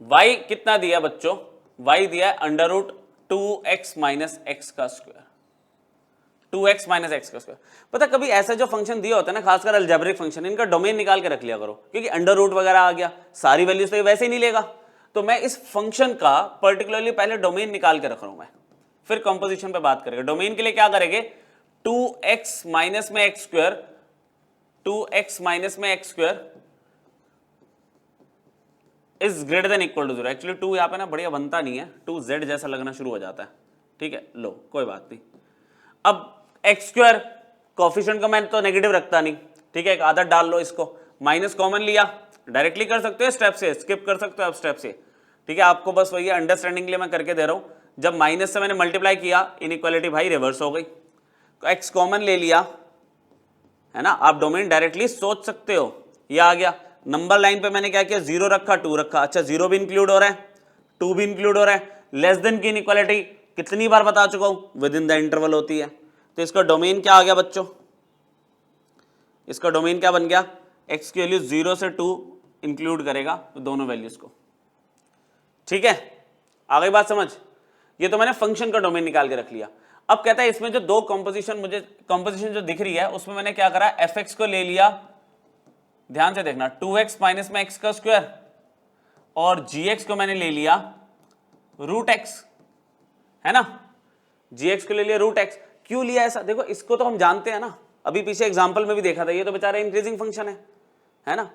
y कितना दिया बच्चों, y दिया है √2x माइनस एक्स का स्क्वायर, 2x माइनस एक्स का स्क्वायर। पता कभी ऐसा जो फंक्शन दिया होता है ना, खासकर अलजेब्रिक फंक्शन, इनका डोमेन निकाल के रख लिया करो, क्योंकि अंडर रूट वगैरह आ गया, सारी वैल्यूज तो वैसे ही नहीं लेगा, तो मैं इस फंक्शन का पर्टिकुलरली पहले डोमेन निकाल के रख रहा हूं मैं, फिर कंपोजिशन पे बात करेंगे। डोमेन के लिए क्या करेंगे, 2x माइनस में एक्स स्क्वायर, 2x माइनस में x square is greater than equal to 0। Actually 2 यहां पे ना बढ़िया बनता नहीं है, 2z जैसा लगना शुरू हो जाता है, ठीक है, लो कोई बात नहीं। अब एक्स स्क्वायर कोफिशिएंट का मैं तो नेगेटिव रखता नहीं, ठीक है, एक आदत डाल लो, इसको माइनस कॉमन लिया, डायरेक्टली कर सकते हो स्टेप से, स्किप कर सकते हो आप स्टेप से, ठीक है, आपको बस वही अंडरस्टैंडिंग के लिए मैं करके दे रहा हूं। जब माइनस से मैंने मल्टीप्लाई किया, इनइक्वालिटी भाई रिवर्स हो गई, तो एक्स कॉमन ले लिया, है ना, आप डोमेन डायरेक्टली सोच सकते हो, ये आ गया। नंबर लाइन पे मैंने क्या किया, 0 रखा, 2 रखा, अच्छा 0 भी इंक्लूड हो रहा है, 2 भी इंक्लूड हो रहा है। लेस देन की इनइक्वालिटी कितनी बार बता चुका हूं, विद इन द इंटरवल होती है, तो इसका डोमेन क्या आ गया बच्चों, इसका डोमेन क्या बन गया, एक्स की वैल्यू 0 से 2 इंक्लूड करेगा तो दोनों वैल्यूज को, ठीक है, आ गई बात समझ। ये तो मैंने फंक्शन का डोमेन निकाल के रख लिया। अब कहता है इसमें जो दो कंपोजिशन, मुझे कंपोजिशन जो दिख रही है उसमें मैंने क्या करा, fx को ले लिया, ध्यान से देखना, 2x माइनस में एक्स का स्क्वायर, और gx को मैंने ले लिया √x, है ना, gx को ले लिया √x। क्यों लिया ऐसा, देखो इसको तो हम जानते हैं ना, अभी पीछे एग्जांपल में भी देखा था, ये तो बेचारा इंक्रीजिंग फंक्शन है ना,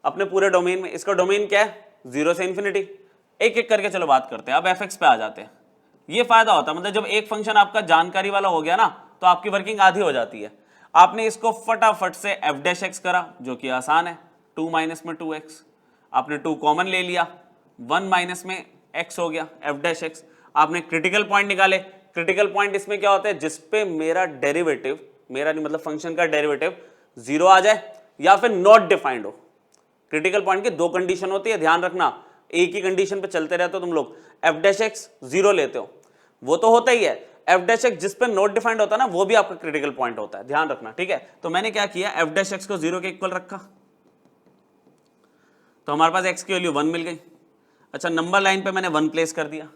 अपने पूरे डोमेन में। इसका डोमेन क्या है, 0 से इंफिनिटी। एक एक करके चलो बात करते हैं, अब fx पे आ जाते हैं। ये फायदा होता है, मतलब जब एक फंक्शन आपका जानकारी वाला हो गया ना, तो आपकी वर्किंग आधी हो जाती है। आपने इसको फटाफट से f' करा, जो कि आसान है, 2 माइनस में 2x, आपने 2 कॉमन ले लिया, 1 माइनस में x हो गया f'। आपने क्रिटिकल पॉइंट निकाले, क्रिटिकल पॉइंट इसमें क्या होता है, जिसपे मेरा डेरिवेटिव, मेरा नहीं मतलब फंक्शन का डेरिवेटिव 0 आ जाए या फिर नॉट डिफाइंड हो। क्रिटिकल पॉइंट की 2 कंडीशन होती है, ध्यान रखना, एक ही कंडीशन पे चलते रहते हो तुम लोग, f' 0 लेते हो, वो तो होता ही है, f' जिस पे नॉट डिफाइंड होता है ना, वो भी आपका क्रिटिकल पॉइंट होता है, ध्यान रखना, ठीक है। तो मैंने क्या किया, f' को 0 के इक्वल रखा, तो हमारे पास x की वैल्यू 1 मिल गई। अच्छा, नंबर लाइन पे मैंने 1 प्लेस कर दिया।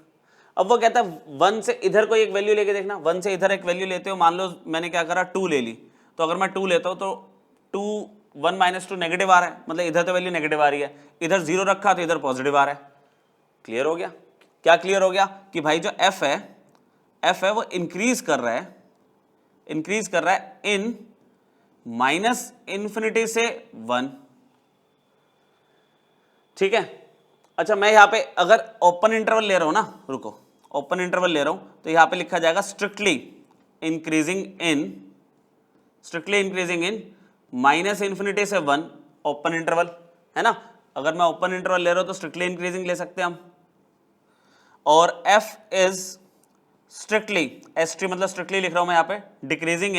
अब वो कहता है 1 से इधर कोई एक वैल्यू लेके देखना, 1 से इधर एक वैल्यू लेते हो, मान लो मैंने क्या करा, 2 ले ली, तो अगर मैं 2 लेता हूं तो 2 1 माइनस 2 नेगेटिव आ रहा है, मतलब इधर तो वैल्यू नेगेटिव आ रही है, इधर 0 रखा तो इधर पॉजिटिव आ रहा है। क्लियर हो गया? क्या क्लियर हो गया? कि भाई जो f है वो इंक्रीज कर रहा है इन माइनस इन्फिनिटी से 1। ठीक है। अच्छा, मैं यहां पे अगर ओपन इंटरवल ले रहा हूं ना, रुको, ओपन इंटरवल ले रहा हूं तो यहां पे लिखा जाएगा strictly increasing in minus infinity से 1, ओपन इंटरवल है ना। अगर मैं ओपन इंटरवल ले रहा हूं तो स्ट्रिक्टली इंक्रीजिंग ले सकते हैं हम। और f इज स्ट्रिक्टली, st मतलब स्ट्रिक्टली लिख रहा हूं मैं यहां पे, डिक्रीजिंग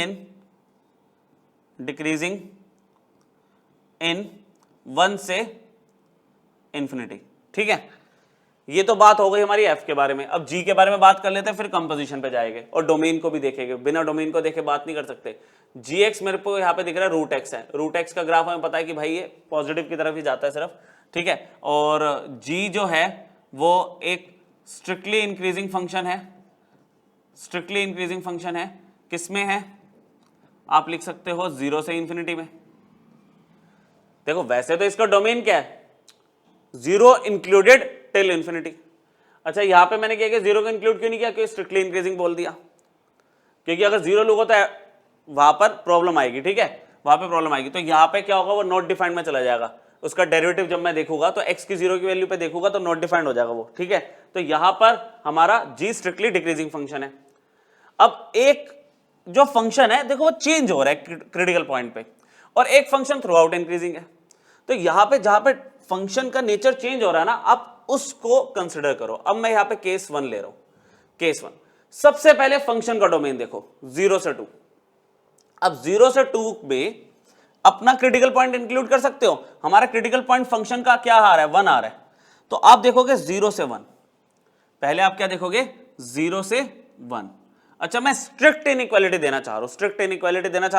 इन 1 से इन्फिनिटी। ठीक है, ये तो बात हो गई हमारी f के बारे में। अब g के बारे में बात कर लेते हैं, फिर कंपोजिशन पे जाएंगे और डोमेन को भी देखेंगे। बिना डोमेन को देखे बात नहीं कर सकते। gx मेरे को यहाँ पे दिख रहा है रूट x है, रूट x का ग्राफ हमें पता है कि भाई ये पॉजिटिव की तरफ ही जाता है सिर्फ। ठीक है, और g जो है वो एक स्ट्रिक्टली इंक्रीजिंग फंक्शन है, किसमें है? आप लिख सकते हो 0 से इंफिनिटी में। देखो वैसे तो इसका डोमेन क्या है? 0 इंक्लूडेड टिल इंफिनिटी। अच्छा, यहां पे मैंने क्या किया, 0 को इंक्लूड क्यों नहीं किया? क्योंकि स्ट्रिक्टली इंक्रीजिंग बोल दिया, क्योंकि अगर 0 लोगों तो वहां पर प्रॉब्लम आएगी। ठीक है, वहां पे प्रॉब्लम आएगी, तो यहां पे क्या होगा, वो नॉट डिफाइंड में चला जाएगा। उसका डेरिवेटिव जब मैं देखूंगा तो x की 0 की वैल्यू पे देखूंगा तो नॉट डिफाइंड हो जाएगा वो। ठीक है, तो यहां पर हमारा g स्ट्रिक्टली डिक्रीजिंग फंक्शन है। अब एक जो फंक्शन है देखो वो चेंज हो रहा है क्रिटिकल पॉइंट पे, और एक फंक्शन थ्रू आउट इंक्रीजिंग है। तो यहां पे जहां पे फंक्शन का नेचर चेंज हो रहा है ना, आप उसको कंसिडर करो। अब मैं यहां पे केस 1 ले रहा हूं। केस 1, सबसे पहले फंक्शन का डोमेन देखो 0 से 2। अब 0 से 2 में अपना क्रिटिकल पॉइंट इंक्लूड कर सकते हो। हमारा क्रिटिकल पॉइंट फंक्शन का क्या आ रहा है? 1 आ रहा है। तो आप देखोगे 0 से 1, पहले आप क्या देखोगे? 0 से 1। अच्छा, मैं स्ट्रिक्ट इनइक्वालिटी देना चाह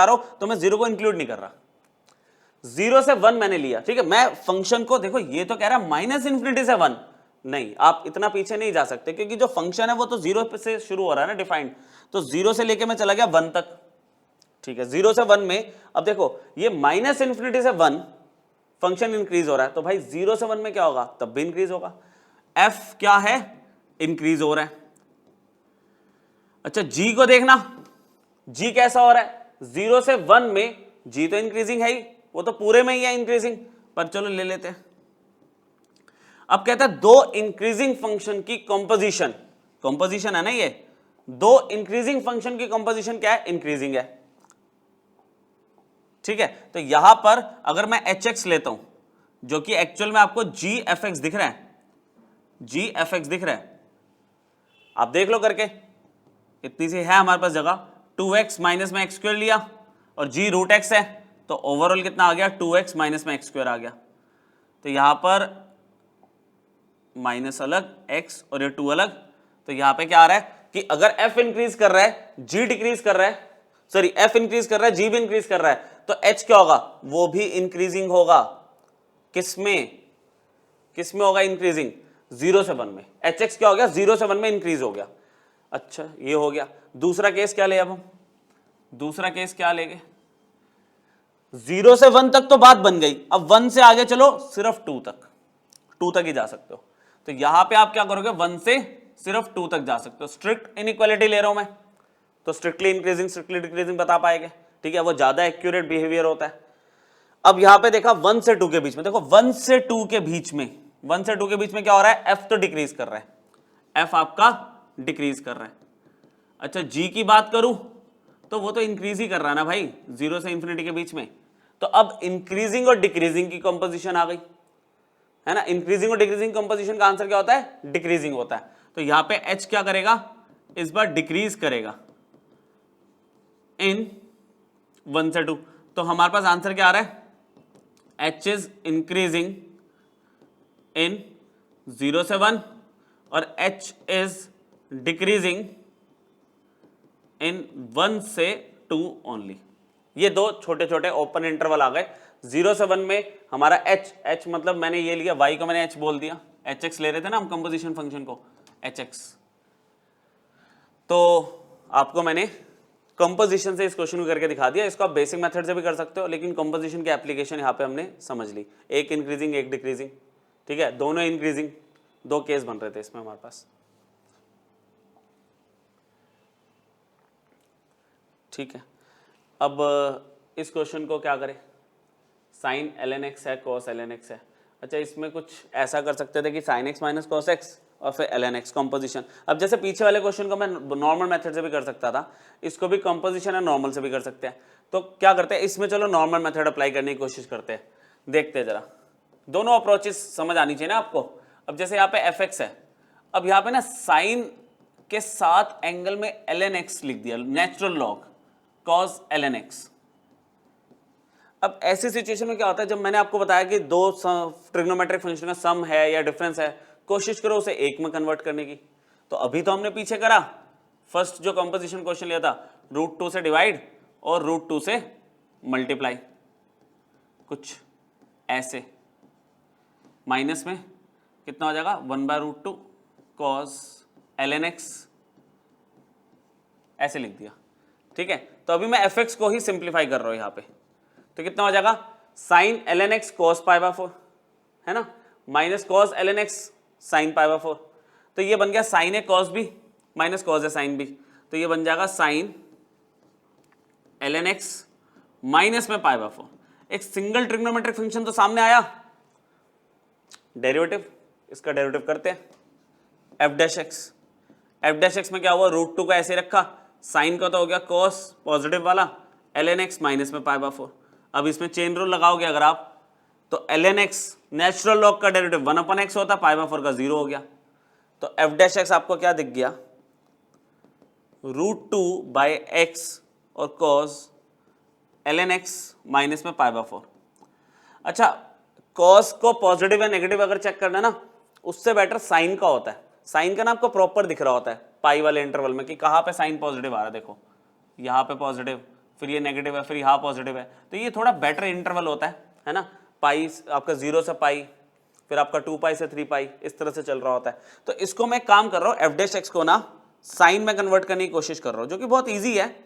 रहा हूं तो मैं 0 को इंक्लूड नहीं कर रहा। 0 से 1 मैंने लिया। ठीक है, मैं फंक्शन को देखो, ये तो कह रहा है माइनस इंफिनिटी से 1। नहीं, आप इतना पीछे नहीं जा सकते, क्योंकि जो फंक्शन है वो तो 0 से शुरू हो रहा है ना डिफाइंड। तो 0 से लेके मैं चला गया 1 तक। ठीक है, 0 से 1 में अब देखो ये माइनस इंफिनिटी से 1 फंक्शन इंक्रीज हो रहा है, तो भाई 0 से 1 में क्या होगा? तब भी इंक्रीज होगा। f क्या है? इंक्रीज हो रहा है। अच्छा, g को देखना, g कैसा हो रहा है? 0 से 1 में g तो इंक्रीजिंग है ही, वो तो पूरे में ही है इंक्रीजिंग, पर चलो ले लेते हैं। अब कहता है दो इंक्रीजिंग फंक्शन की कंपोजिशन है ना, ये दो इंक्रीजिंग फंक्शन की कंपोजिशन क्या है? इंक्रीजिंग है। ठीक है, तो यहां पर अगर मैं hx लेता हूं, जो कि एक्चुअल में आपको gfx दिख रहा है, आप देख लो करके, इतनी सी है हमारे पास जगह। 2x माइनस में x स्क्वायर लिया और g रूट x है, तो ओवरऑल कितना आ गया? 2x माइनस में x स्क्वायर आ गया। तो यहां पर माइनस अलग, x और ये 2 अलग। तो यहां पे क्या आ रहा है कि अगर f इंक्रीज कर रहा है, g डिक्रीज कर रहा है, सॉरी f इंक्रीज कर रहा है, g भी इंक्रीज कर रहा है, तो h क्या होगा? वो भी इंक्रीजिंग होगा। किसमें होगा इंक्रीजिंग? 0 से 1 में। hx क्या हो गया? 0 से 1 में इंक्रीज हो गया। अच्छा, ये हो गया। दूसरा केस क्या ले? अब हम दूसरा केस क्या लेंगे? 0 से 1 तक तो बात बन गई, अब 1 से आगे चलो सिर्फ 2 तक ही जा सकते हो। तो यहां पे आप क्या करोगे? 1 से सिर्फ 2 तक जा सकते हो। स्ट्रिक्ट इनइक्वालिटी ले रहा हूं मैं, तो स्ट्रिक्टली इंक्रीजिंग स्ट्रिक्टली डिक्रीजिंग बता पाएंगे। ठीक है, वो ज्यादा एक्यूरेट बिहेवियर होता है। अब यहां पे देखा 1 से 2 के बीच में, देखो 1 से 2 के बीच में क्या हो रहा है? f तो डिक्रीज कर रहा है, f आपका डिक्रीज कर रहा है। अच्छा, g की बात करूं तो वो तो इंक्रीज ही कर रहा है ना भाई, 0 से इंफिनिटी के बीच में। तो अब इंक्रीजिंग और डिक्रीजिंग की कंपोजिशन आ गई है ना। इंक्रीजिंग और डिक्रीजिंग कंपोजिशन का आंसर क्या होता है? डिक्रीजिंग होता है। तो यहां पे h क्या करेगा? इस बार डिक्रीज करेगा इन 1 से 2। तो हमारे पास आंसर क्या आ रहा है? h इज इंक्रीजिंग इन 0 से 1 और h इज डिक्रीजिंग इन 1 से 2 ओनली। ये दो छोटे छोटे ओपन इंटरवल आ गए। 0 से 1 में हमारा h मतलब मैंने ये लिया, y को मैंने h बोल दिया, hx ले रहे थे ना हम कंपोजिशन फंक्शन को, hx। तो आपको मैंने कंपोजिशन से इस क्वेश्चन को करके दिखा दिया। इसको आप बेसिक मेथड से भी कर सकते हो, लेकिन कंपोजिशन की एप्लीकेशन यहाँ पे हमने समझ ली। एक इंक्रीजिंग एक डिक्रीजिंग, ठीक है, दोनों इंक्रीजिंग, दो केस बन रहे थे इसमें हमारे पास, ठीक है। अब इस क्वेश्चन को क्या करें, साइन ln x है, cos ln x है। अच्छा, इसमें कुछ ऐसा कर सकते थे कि sin x minus cos x और फिर ln x कंपोजिशन। अब जैसे पीछे वाले क्वेश्चन को मैं नॉर्मल मेथड से भी कर सकता था, इसको भी कंपोजिशन है नॉर्मल से भी कर सकते हैं। तो क्या करते हैं इसमें, चलो नॉर्मल मेथड अप्लाई करने की कोशिश करते हैं, देखते हैं जरा। दोनों अप्रोचेस समझ आनी चाहिए ना आपको। अब जैसे यहाँ पे fx है, अब यहाँ पे ना साइन के साथ एंगल में ln x लिख दिया, natural log cos ln x। अब ऐसी सिचुएशन में क्या होता है, जब मैंने आपको बताया कि दो ट्रिग्नोमेट्रिक फंक्शन का सम है या डिफरेंस है, कोशिश करो उसे एक में कन्वर्ट करने की। तो अभी तो हमने पीछे करा, फर्स्ट जो कंपोजिशन क्वेश्चन लिया था, √2 से डिवाइड और √2 से मल्टीप्लाई, कुछ ऐसे, माइनस में कितना हो जाएगा 1/√2 cos ln x, ऐसे लिख दिया, ठीक है। तो अभी मैं fx को ही सिंप्लीफाई कर रहा हूं यहां पे, तो कितना हो जाएगा साइन ln x cos π/4, है ना, minus cos ln x sine π/4। तो ये बन गया साइन है cos भी माइनस cos है साइन भी, तो ये बन जाएगा साइन ln x माइनस में π/4। एक सिंगल ट्रिग्नोमेट्रिक फंक्शन तो सामने आया, डेरिवेटिव, इसका डेरिवेटिव करते हैं, f'(x) में क्या हुआ, √2 को ऐसे रखा, साइन का तो हो गया cos पॉजिटिव वाला, ln x माइनस में π/4। अब इसमें चेन रूल लगाओगे अगर आप, तो ln x नेचुरल लॉग का डेरिवेटिव 1/x होता, π/4 का 0 हो गया। तो f'(x) आपको क्या दिख गया, √2/x और cos ln x माइनस में π/4। अच्छा, cos को पॉजिटिव या नेगेटिव अगर चेक करना ना, उससे बेटर साइन का होता है। साइन का ना आपको प्रॉपर दिख रहा होता है पाई वाले इंटरवल में कि कहाँ पे साइन पॉजिटिव आ रहा है, देखो यहाँ पे पॉजिटिव, फिर ये नेगेटिव है, फिर यहाँ पॉजिटिव है, तो ये थोड़ा बेटर इंटरवल होता है ना। पाई आपका 0 से पाई, फिर आपका 2π से 3π, इस तरह से चल रहा होता है। तो इसको मैं काम कर रहा हूँ, f'(x) को ना साइन में कन्वर्ट करने की कोशिश कर रहा हूँ, जो कि बहुत ईजी है,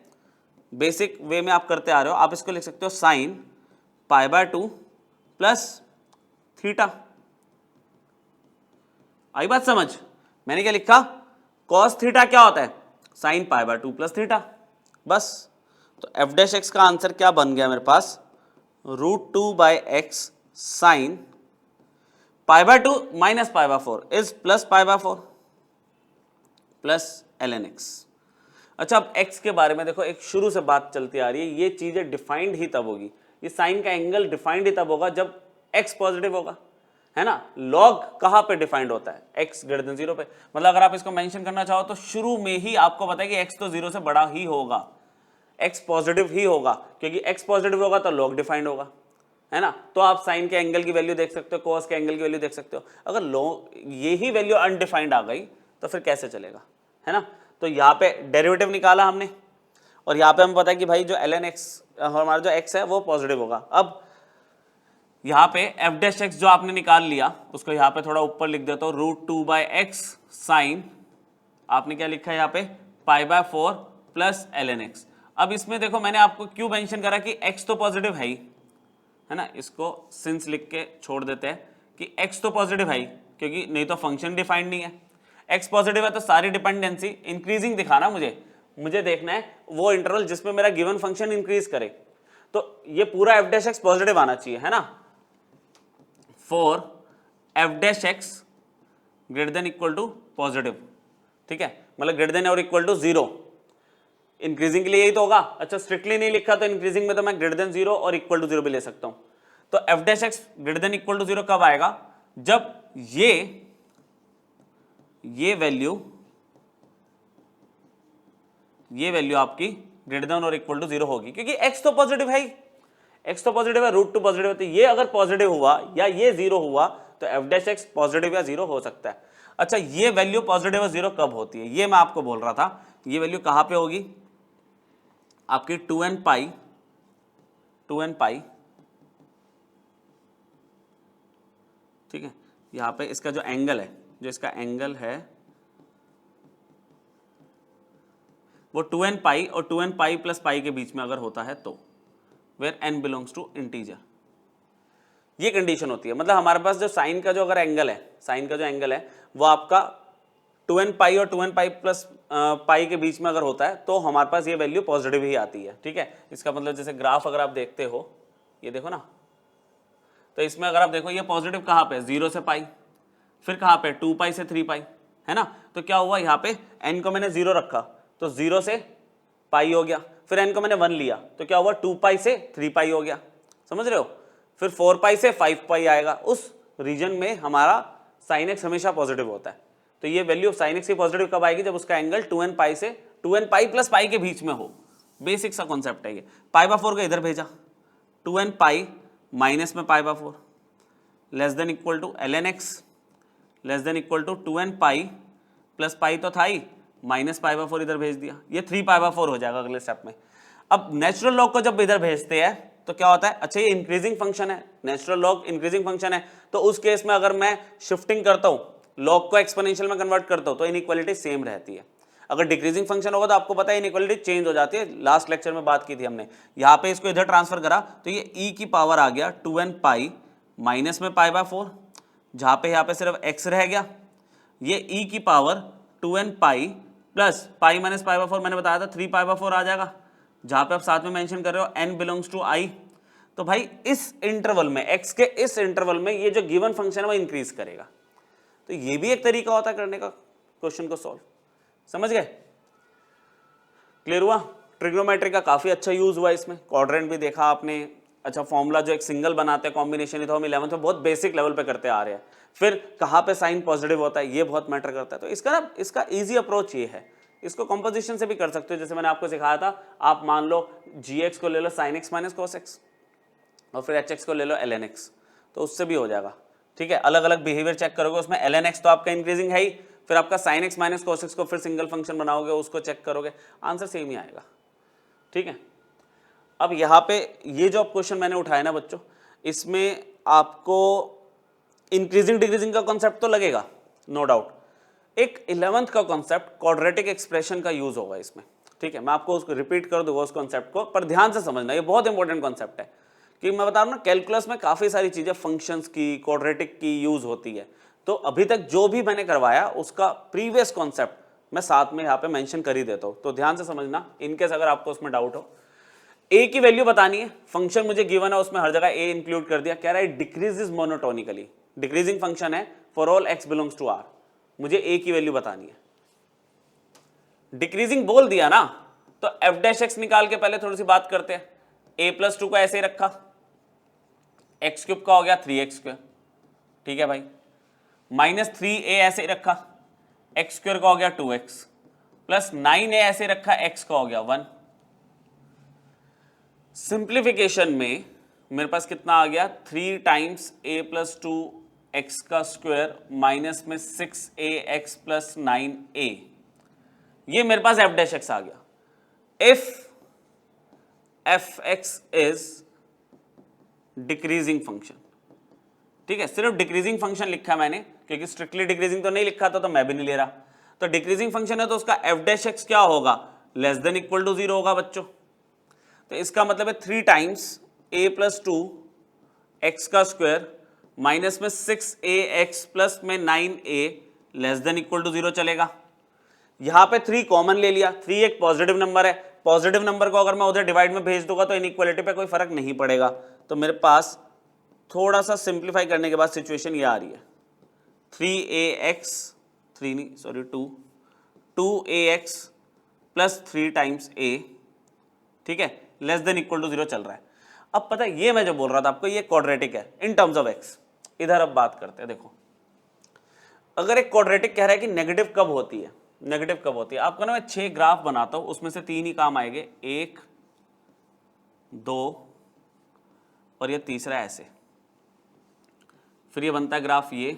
बेसिक वे में आप करते आ रहे हो। आप इसको लिख सकते हो साइन π/2 प्लस थीटा। आई बात समझ, मैंने क्या लिखा, cos थीटा क्या होता है, साइन π/2 प्लस थीटा, बस। तो f'(x) का आंसर क्या बन गया मेरे पास, √2/x sine π/2 minus π/4 is plus π/4 plus ln x। अच्छा, अब x के बारे में देखो, एक शुरू से बात चलती आ रही है, ये चीजें डिफाइंड ही तब होगी, ये साइन का एंगल डिफाइंड ही तब होगा जब x पॉजिटिव होगा, है ना। लॉग कहां पे डिफाइंड होता है, x ग्रेटर देन 0 पे। मतलब अगर आप इसको मेंशन करना चाहो तो शुरू में ही आपको पता है कि x तो 0 से बड़ा ही होगा, x पॉजिटिव ही होगा, क्योंकि x पॉजिटिव होगा तो लॉग डिफाइंड होगा, है ना। तो आप साइन के एंगल की वैल्यू देख सकते हो, cos के एंगल की वैल्यू देख सकते हो। अगर लॉग ये ही वैल्यू अनडिफाइंड आ गई तो फिर कैसे चलेगा, है ना। तो यहाँ पे डेरिवेटिव निकाला हमने, और यहाँ पे हमें पता है कि भाई जो ln x हमारा जो x है वो पॉजिटिव होगा। अब यहाँ पे f'(x) जो आपने निकाल लिया, उसको यहाँ पे थोड़ा ऊपर लिख देता हूँ, √2/x साइन, आपने क्या लिखा है यहाँ पे, π/4 प्लस ln x। अब इसमें देखो मैंने आपको क्यों मेंशन करा कि x तो पॉजिटिव है ही, है ना, इसको सिंस लिख के छोड़ देते हैं कि x तो पॉजिटिव है ही, क्योंकि नहीं तो फंक्शन डिफाइंड नहीं है। x पॉजिटिव है तो सारी डिपेंडेंसी इंक्रीजिंग दिखाना, मुझे देखना है वो इंटरवल जिसमें मेरा गिवन फंक्शन इंक्रीज करे। तो ये पूरा f'(x) पॉजिटिव आना चाहिए, है ना, for f'(x) greater than equal to positive, ठीक है, मतलब ग्रेटर देन और इक्वल टू 0। इंक्रीजिंग के लिए यही तो होगा। अच्छा, स्ट्रिक्टली नहीं लिखा तो इंक्रीजिंग में तो मैं ग्रेटर देन 0 और इक्वल टू 0 भी ले सकता हूं। तो f'(x) greater than equal to 0 कब आएगा, जब ये वैल्यू आपकी ग्रेटर देन और इक्वल टू 0 होगी, क्योंकि x तो पॉजिटिव है ही, x तो पॉजिटिव है, √2 पॉजिटिव है, तो ये अगर पॉजिटिव हुआ या ये 0 हुआ तो f'(x) पॉजिटिव या 0 हो सकता है। अच्छा, ये वैल्यू पॉजिटिव और 0 कब होती है, ये मैं आपको बोल रहा था। ये वैल्यू कहां पे होगी, आपकी 2n ठीक है। यहां पे इसका जो एंगल है, जो इसका एंगल है वो 2n पाई और 2n पाई प्लस पाई के बीच में अगर होता है तो, where n belongs to integer. ये कंडीशन होती है, मतलब हमारे पास जो साइन का जो अगर एंगल है, साइन का जो एंगल है वो आपका 2n पाई और 2n पाई प्लस पाई के बीच में अगर होता है तो हमारे पास ये वैल्यू पॉजिटिव ही आती है। ठीक है, इसका मतलब जैसे ग्राफ अगर आप देखते हो, ये देखो ना, तो इसमें अगर आप देखो ये पॉजिटिव कहाँ पे, 0 से पाई, फिर कहाँ पे 2 पाई से 3 पाई, है ना। तो क्या हुआ, यहाँ पे n को मैंने 0 रखा तो 0 से पाई हो गया, फिर n को मैंने 1 लिया तो क्या हुआ, 2 पाई से 3 पाई हो गया, समझ रहे हो। फिर 4 पाई से 5 पाई आएगा, उस रीजन में हमारा साइन एक्स हमेशा पॉजिटिव होता है। तो ये वैल्यू साइन एक्स की पॉजिटिव कब आएगी, जब उसका एंगल 2n पाई से 2n पाई प्लस पाई के बीच में हो। बेसिक सा कॉन्सेप्ट है ये। पाई/4 को इधर भेजा, 2n पाई माइनस में पाई/4 less than equal to ln x less than equal to 2n pi plus pi तो था ही, माइनस पाई/4 इधर भेज दिया, ये 3 पाई/4 हो जाएगा अगले स्टेप में। अब नेचुरल लॉग को जब इधर भेजते हैं तो क्या होता है, अच्छा ये इंक्रीजिंग फंक्शन है, नेचुरल लॉग इंक्रीजिंग फंक्शन है, तो उस केस में अगर मैं शिफ्टिंग करता हूं, लॉग को एक्सपोनेंशियल में कन्वर्ट करता हूं तो इनइक्वालिटी सेम रहती है। अगर डिक्रीजिंग फंक्शन होगा तो आपको पता है इनइक्वालिटी चेंज हो जाती है, लास्ट लेक्चर में बात की थी हमने। यहाँ पे इसको इधर ट्रांसफर करा तो ये e की पावर आ गया 2n पाई माइनस में पाई/4, जहाँ पे यहाँ पे सिर्फ x रह गया, ये e की power 2n pi plus pi minus पाई/4 मैंने बताया था 3 पाई/4 आ जाएगा, जहाँ पे आप साथ में मेंशन कर रहे हो n बिलोंग्स टू i। तो भाई इस इंटरवल में, x के इस इंटरवल में ये जो गिवन फंक्शन है वो इंक्रीज करेगा। तो ये भी एक तरीका होता है करने का क्वेश्चन को सॉल्व, समझ गए, क्लियर हुआ। ट्रिग्नोमेट्री का काफी अच्छा यूज हुआ इसमें, क्वाड्रेंट भी देखा आपने। अच्छा, फॉर्मूला जो एक सिंगल बनाते हैं कॉम्बिनेशन, तो हम 11th में बहुत बेसिक लेवल पे करते आ रहे हैं। फिर कहाँ पे साइन पॉजिटिव होता है ये बहुत मैटर करता है। तो इसका इजी अप्रोच ये है, इसको कंपोजिशन से भी कर सकते हो, जैसे मैंने आपको सिखाया था। आप मान लो gx को ले लो sin x minus cos x और फिर hx को ले लो ln x, तो उससे भी हो जाएगा। ठीक है, अलग अलग बिहेवियर चेक करोगे, उसमें ln x तो आपका इंक्रीजिंग है ही, फिर आपका sin x minus cos x को फिर सिंगल फंक्शन बनाओगे, उसको चेक करोगे, आंसर सेम ही आएगा। ठीक है, अब यहाँ पे ये जो क्वेश्चन मैंने उठाया ना बच्चों, इसमें आपको इंक्रीजिंग डिक्रीजिंग का कॉन्सेप्ट तो लगेगा, नो डाउट। एक 11th का कॉन्सेप्ट क्वाड्रेटिक एक्सप्रेशन का यूज होगा इसमें। ठीक है, मैं आपको उसको रिपीट कर दूंगा उस कॉन्सेप्ट को, पर ध्यान से समझना, ये बहुत इंपॉर्टेंट कॉन्सेप्ट है। कि मैं बता रहा हूं ना, कैलकुलस में काफी सारी चीजें फंक्शंस की, क्वाड्रेटिक की यूज होती है। तो अभी तक जो भी मैंने करवाया उसका प्रीवियस कॉन्सेप्ट मैं साथ में यहाँ पे मेंशन कर ही देता हूं, तो ध्यान से समझना इनकेस अगर आपको उसमें डाउट हो। ए की वैल्यू बतानी है, फंक्शन मुझे गिवन है, उसमें हर जगह ए इंक्लूड कर दिया, कह रहा है डिक्रीजेस मोनोटोनिकली, डिक्रीजिंग फंक्शन है for all x belongs to r, मुझे ए की वैल्यू बतानी है। डिक्रीजिंग बोल दिया ना, तो f डैश x निकाल के पहले थोड़ी सी बात करते हैं। a प्लस 2 को ऐसे ही रखा, एक्स क्यूब का हो गया 3x², ठीक है भाई, माइनस 3a ऐसे ही रखा, एक्स स्क्वायर का हो गया 2x, प्लस 9a ऐसे रखा, x का हो गया 1। सिंप्लीफिकेशन में मेरे पास कितना आ गया, 3 टाइम्स a प्लस 2x का स्क्वायर माइनस में 6ax प्लस 9a, ये मेरे पास f डैश x आ गया। If fx is decreasing function, ठीक है, सिर्फ डिक्रीजिंग फंक्शन लिखा मैंने, क्योंकि स्ट्रिक्टली डिक्रीजिंग तो नहीं लिखा था, तो मैं भी नहीं ले रहा। तो डिक्रीजिंग फंक्शन है तो उसका f डैश x क्या होगा, लेस देन इक्वल टू 0 होगा बच्चों। तो इसका मतलब है 3 टाइम्स a प्लस 2 x का स्क्वायर माइनस में 6ax प्लस में 9a less than equal to 0 चलेगा। यहां पे 3 कॉमन ले लिया, 3 एक पॉजिटिव नंबर है, पॉजिटिव नंबर को अगर मैं उधर डिवाइड में भेज दूंगा तो इनइक्वालिटी पे कोई फर्क नहीं पड़ेगा। तो मेरे पास थोड़ा सा सिंप्लीफाई करने के बाद सिचुएशन ये आ रही है, 3ax 3 नहीं sorry 2ax plus 3 times a, ठीक है, लेस देन इक्वल टू 0 चल रहा है। अब पता है ये मैं जो बोल रहा था आपको, ये क्वाड्रेटिक है इन टर्म्स ऑफ x। इधर अब बात करते हैं, देखो अगर एक क्वाड्रेटिक कह रहा है कि नेगेटिव कब होती है, नेगेटिव कब होती है, आपको ना मैं 6 ग्राफ बनाता हूं, उसमें से 3 ही काम आएंगे, 1 2 और ये तीसरा ऐसे, फिर ये बनता है ग्राफ ये,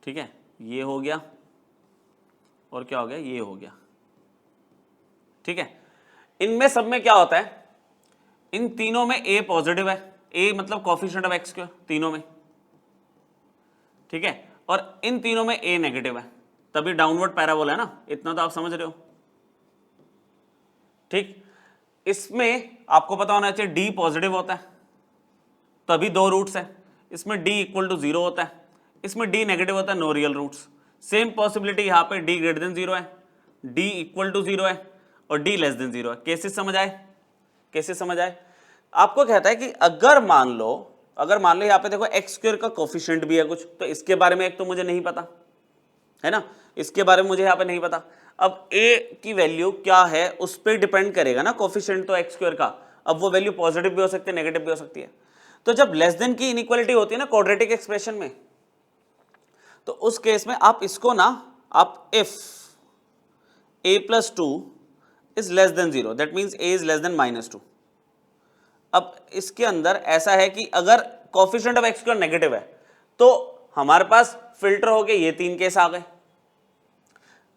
ठीक है, ये हो गया और क्या हो गया, ये हो गया, ठीक है। इनमें सब में क्या होता है, इन तीनों में a पॉजिटिव है, a मतलब कोफिशिएंट ऑफ x के तीनों में, ठीक है, और इन तीनों में a नेगेटिव है, तभी डाउनवर्ड पैराबोला है ना, इतना तो आप समझ रहे हो। ठीक, इसमें आपको पता होना चाहिए डी पॉजिटिव होता है, तभी दो रूट्स है। इसमें डी इक्वल टू 0 होता है, इसमें डी नेगेटिव होता है, no real roots. Same possibility यहाँ पे डी ग्रेटर देन 0 है, डी इक्वल टू 0 है और डी लेस देन 0 है। केसेस समझ आए? केसेस समझ आए? आपको कहता है कि अगर मान लो यहाँ पे देखो एक्स स्क्वायर का कोफिशिएंट भी है कुछ, तो इसके बारे में एक तो मुझे नहीं पता है ना, इसके बारे में मुझे यहाँ पे नहीं पता। अब a की वैल्यू क्या है उस पर डिपेंड करेगा ना, कोफिशिएंट तो एक्स स्क्वायर का। अब वो वैल्यू पॉजिटिव भी हो सकती है, नेगेटिव भी हो सकती है। तो जब लेस देन की इनइक्वालिटी होती है ना क्वाड्रेटिक एक्सप्रेशन में, तो उस केस में आप इसको ना, आप if a plus 2 is less then 0, that means a is less then -2। अब इसके अंदर ऐसा है कि अगर coefficient of x square negative है तो हमारे पास फिल्टर हो गए ये 3 केस आ गए।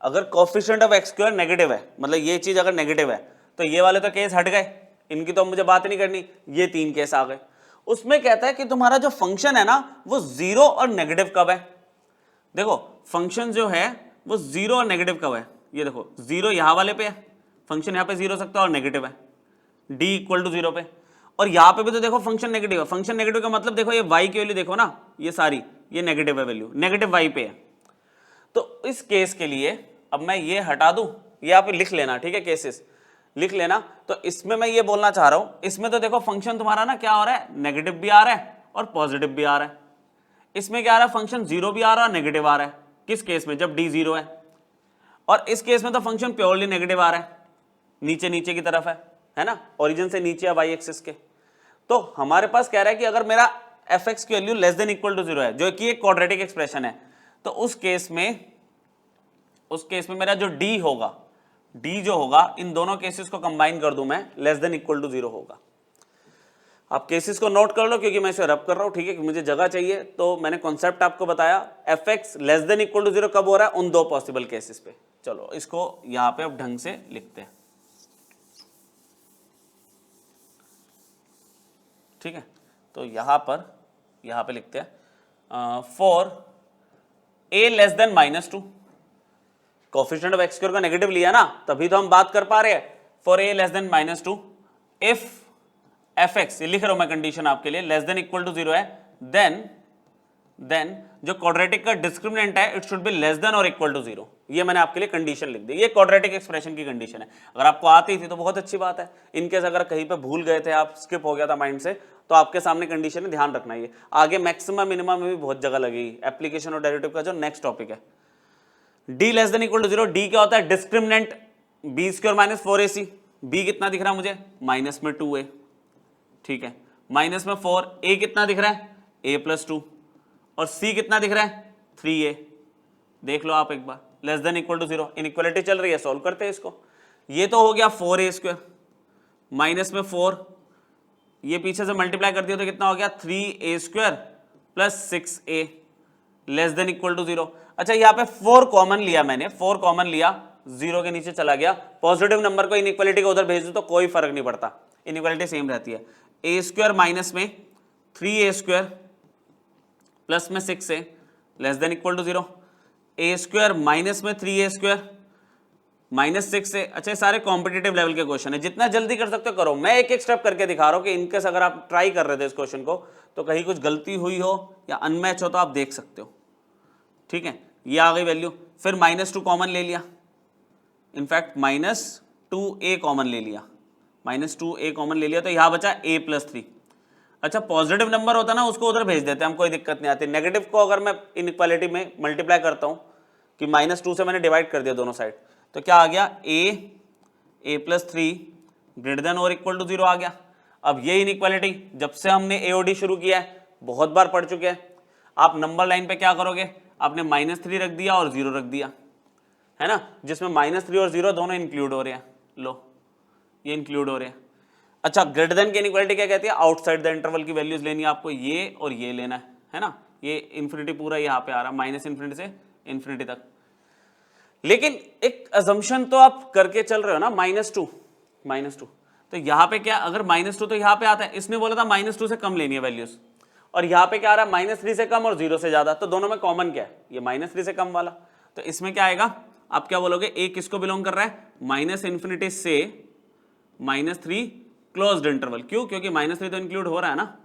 अगर coefficient of x square negative है, मतलब ये चीज अगर नेगेटिव है, तो ये वाले तो केस हट गए, इनकी तो मुझे बात नहीं करनी, ये 3 केस आ गए। उसमें कहता है कि तुम्हारा जो फंक्शन है ना वो 0 और नेगेटिव कब है। देखो फंक्शन जो है वो 0 और नेगेटिव कब है, ये देखो 0 यहां वाले पे है, फंक्शन यहां पे 0 हो सकता है और नेगेटिव है, डी इक्वल टू 0 पे। और यहां पे भी तो देखो फंक्शन नेगेटिव है। फंक्शन नेगेटिव का मतलब देखो ये y की वैल्यू देखो ना, ये सारी ये नेगेटिव है वैल्यू, नेगेटिव y पे है। तो इस केस के लिए अब मैं ये हटा दूं, ये आप लिख लेना, ठीक है, केसेस लिख लेना। तो इसमें मैं ये बोलना चाह रहा हूं, इसमें तो देखो फंक्शन तुम्हारा ना क्या हो रहा है, नेगेटिव भी आ रहा है और पॉजिटिव भी आ रहा है। इसमें क्या आ रहा है, फंक्शन 0 भी आ रहा है और नेगेटिव आ रहा है। किस केस में? जब d 0 है। और इस केस में तो फंक्शन प्योरली नेगेटिव आ रहा है, नीचे नीचे की तरफ है ना, ओरिजिन से नीचे वाई एक्सिस के। तो हमारे पास कह रहा है कि अगर मेरा एफ एक्स की value less than equal to 0 है, जो कि एक क्वाड्रेटिक एक्सप्रेशन है, तो उस केस में मेरा जो डी होगा, डी जो होगा, इन दोनों केसेस को कंबाइन कर दूं मैं, लेस देन इक्वल टू 0 होगा। आप केसेस को नोट कर लो क्योंकि मैं इसे रब कर रहा हूं, ठीक है, कि मुझे जगह चाहिए। तो मैंने कॉन्सेप्ट आपको बताया, f x less than equal to 0 कब हो रहा है, उन दो पॉसिबल केसेस पे। चलो इसको यहां पे अब ढंग से लिखते हैं, ठीक है। तो यहां पे लिखते हैं for a less than -2, coefficient of x square का नेगेटिव लिया ना, तभी तो हम बात कर पा रहे हैं। For a less than -2 if F x, ये लिख रहा हूं मैं कंडीशन आपके लिए, लेस देन इक्वल टू 0 है, देन जो क्वाड्रेटिक का डिस्क्रिमिनेंट है it should be less then और इक्वल टू 0। ये मैंने आपके लिए कंडीशन लिख दी, ये क्वाड्रेटिक एक्सप्रेशन की कंडीशन है। अगर आपको आती थी तो बहुत अच्छी बात है, इनकेस अगर कहीं पे भूल गए थे आप, स्किप हो गया था माइंड से, तो आपके सामने कंडीशन है, ध्यान रखना। ये आगे मैक्सिमम मिनिमम में भी बहुत जगह लगेगी, एप्लीकेशन और डेरिवेटिव का जो नेक्स्ट टॉपिक है। D less than equal to 0, d क्या होता है, discriminant b square minus 4ac। B कितना दिख रहा है मुझे, माइनस में 2a, ठीक है, माइनस में 4, a कितना दिख रहा है, a प्लस 2, और c कितना दिख रहा है, 3a। देख लो आप एक बार, less than equal to 0, inequality चल रही है, सॉल्व करते हैं इसको। ये तो हो गया 4a स्क्वायर, माइनस में 4, ये पीछे से मल्टीप्लाई कर दिया तो कितना हो गया, 3a square plus 6a less than equal to 0। अच्छा यहाँ पे 4 कॉमन लिया मैंने, 4 कॉमन लिया, 0 के नीचे चला गया। पॉजिटिव नंबर को इनइक्वालिटी को उधर भेज दो तो कोई फर्क नहीं पड़ता, इनइक्वालिटी सेम रहती है। a स्क्वायर माइनस में 3a स्क्वायर प्लस में 6a less than equal to 0, a square minus में 3a स्क्वायर माइनस 6a। अच्छा, सारे कॉम्पिटिटिव लेवल के क्वेश्चन है, जितना जल्दी कर सकते हो करो। मैं एक एक स्टेप करके दिखा रहा हूं कि इनकेस अगर आप ट्राई कर रहे थे इस क्वेश्चन को तो कहीं कुछ गलती हुई हो या अनमैच हो तो आप देख सकते हो, ठीक है। ये आ गई वैल्यू, फिर -2 कॉमन ले लिया, इनफैक्ट -2a कॉमन ले लिया, -2a कॉमन ले लिया, तो यहां बचा a प्लस 3। अच्छा, पॉजिटिव नंबर होता ना उसको उधर भेज देते हैं, हम कोई दिक्कत नहीं आती। नेगेटिव को अगर मैं इनइक्वालिटी में मल्टीप्लाई करता हूं कि -2 से मैंने डिवाइड कर दिया दोनों साइड, तो क्या आ गया, a प्लस 3 ग्रेटर देन और इक्वल टू 0 आ गया। अब ये इनइक्वालिटी जब से हमने AOD शुरू किया है बहुत बार पढ़ चुके हैं। आप नंबर लाइन पे क्या करोगे, आपने -3 रख दिया और 0 रख दिया, है ना, जिसमें -3 और 0 दोनों इंक्लूड हो रहे हैं। लो, ये इंक्लूड हो रहे हैं। अच्छा, ग्रेटर देन की इनइक्वालिटी क्या कहती है, आउटसाइड द इंटरवल की वैल्यूज लेनी है आपको, ये और ये लेना है ना। ये इन्फिनिटी पूरा यहाँ पे आ रहा है, -∞ से इन्फिनिटी तक। लेकिन एक अजम्पशन तो आप करके चल रहे हो ना, -2, तो यहाँ पे क्या, अगर -2 तो यहाँ पे आता है, इसने बोला था -2 से कम लेनी है वैल्यूज, और यहाँ पे क्या आ रहा है, -3 से कम और 0 से ज्यादा, तो दोनों में कॉमन क्या है, ये -3 से कम वाला। तो इसमें क्या आएगा, आप क्या बोलोगे, a किसको बिलोंग कर रहा है, -∞ से -3 क्लोज्ड इंटरवल। क्यों? क्योंकि -3 तो इंक्लूड हो रहा है ना,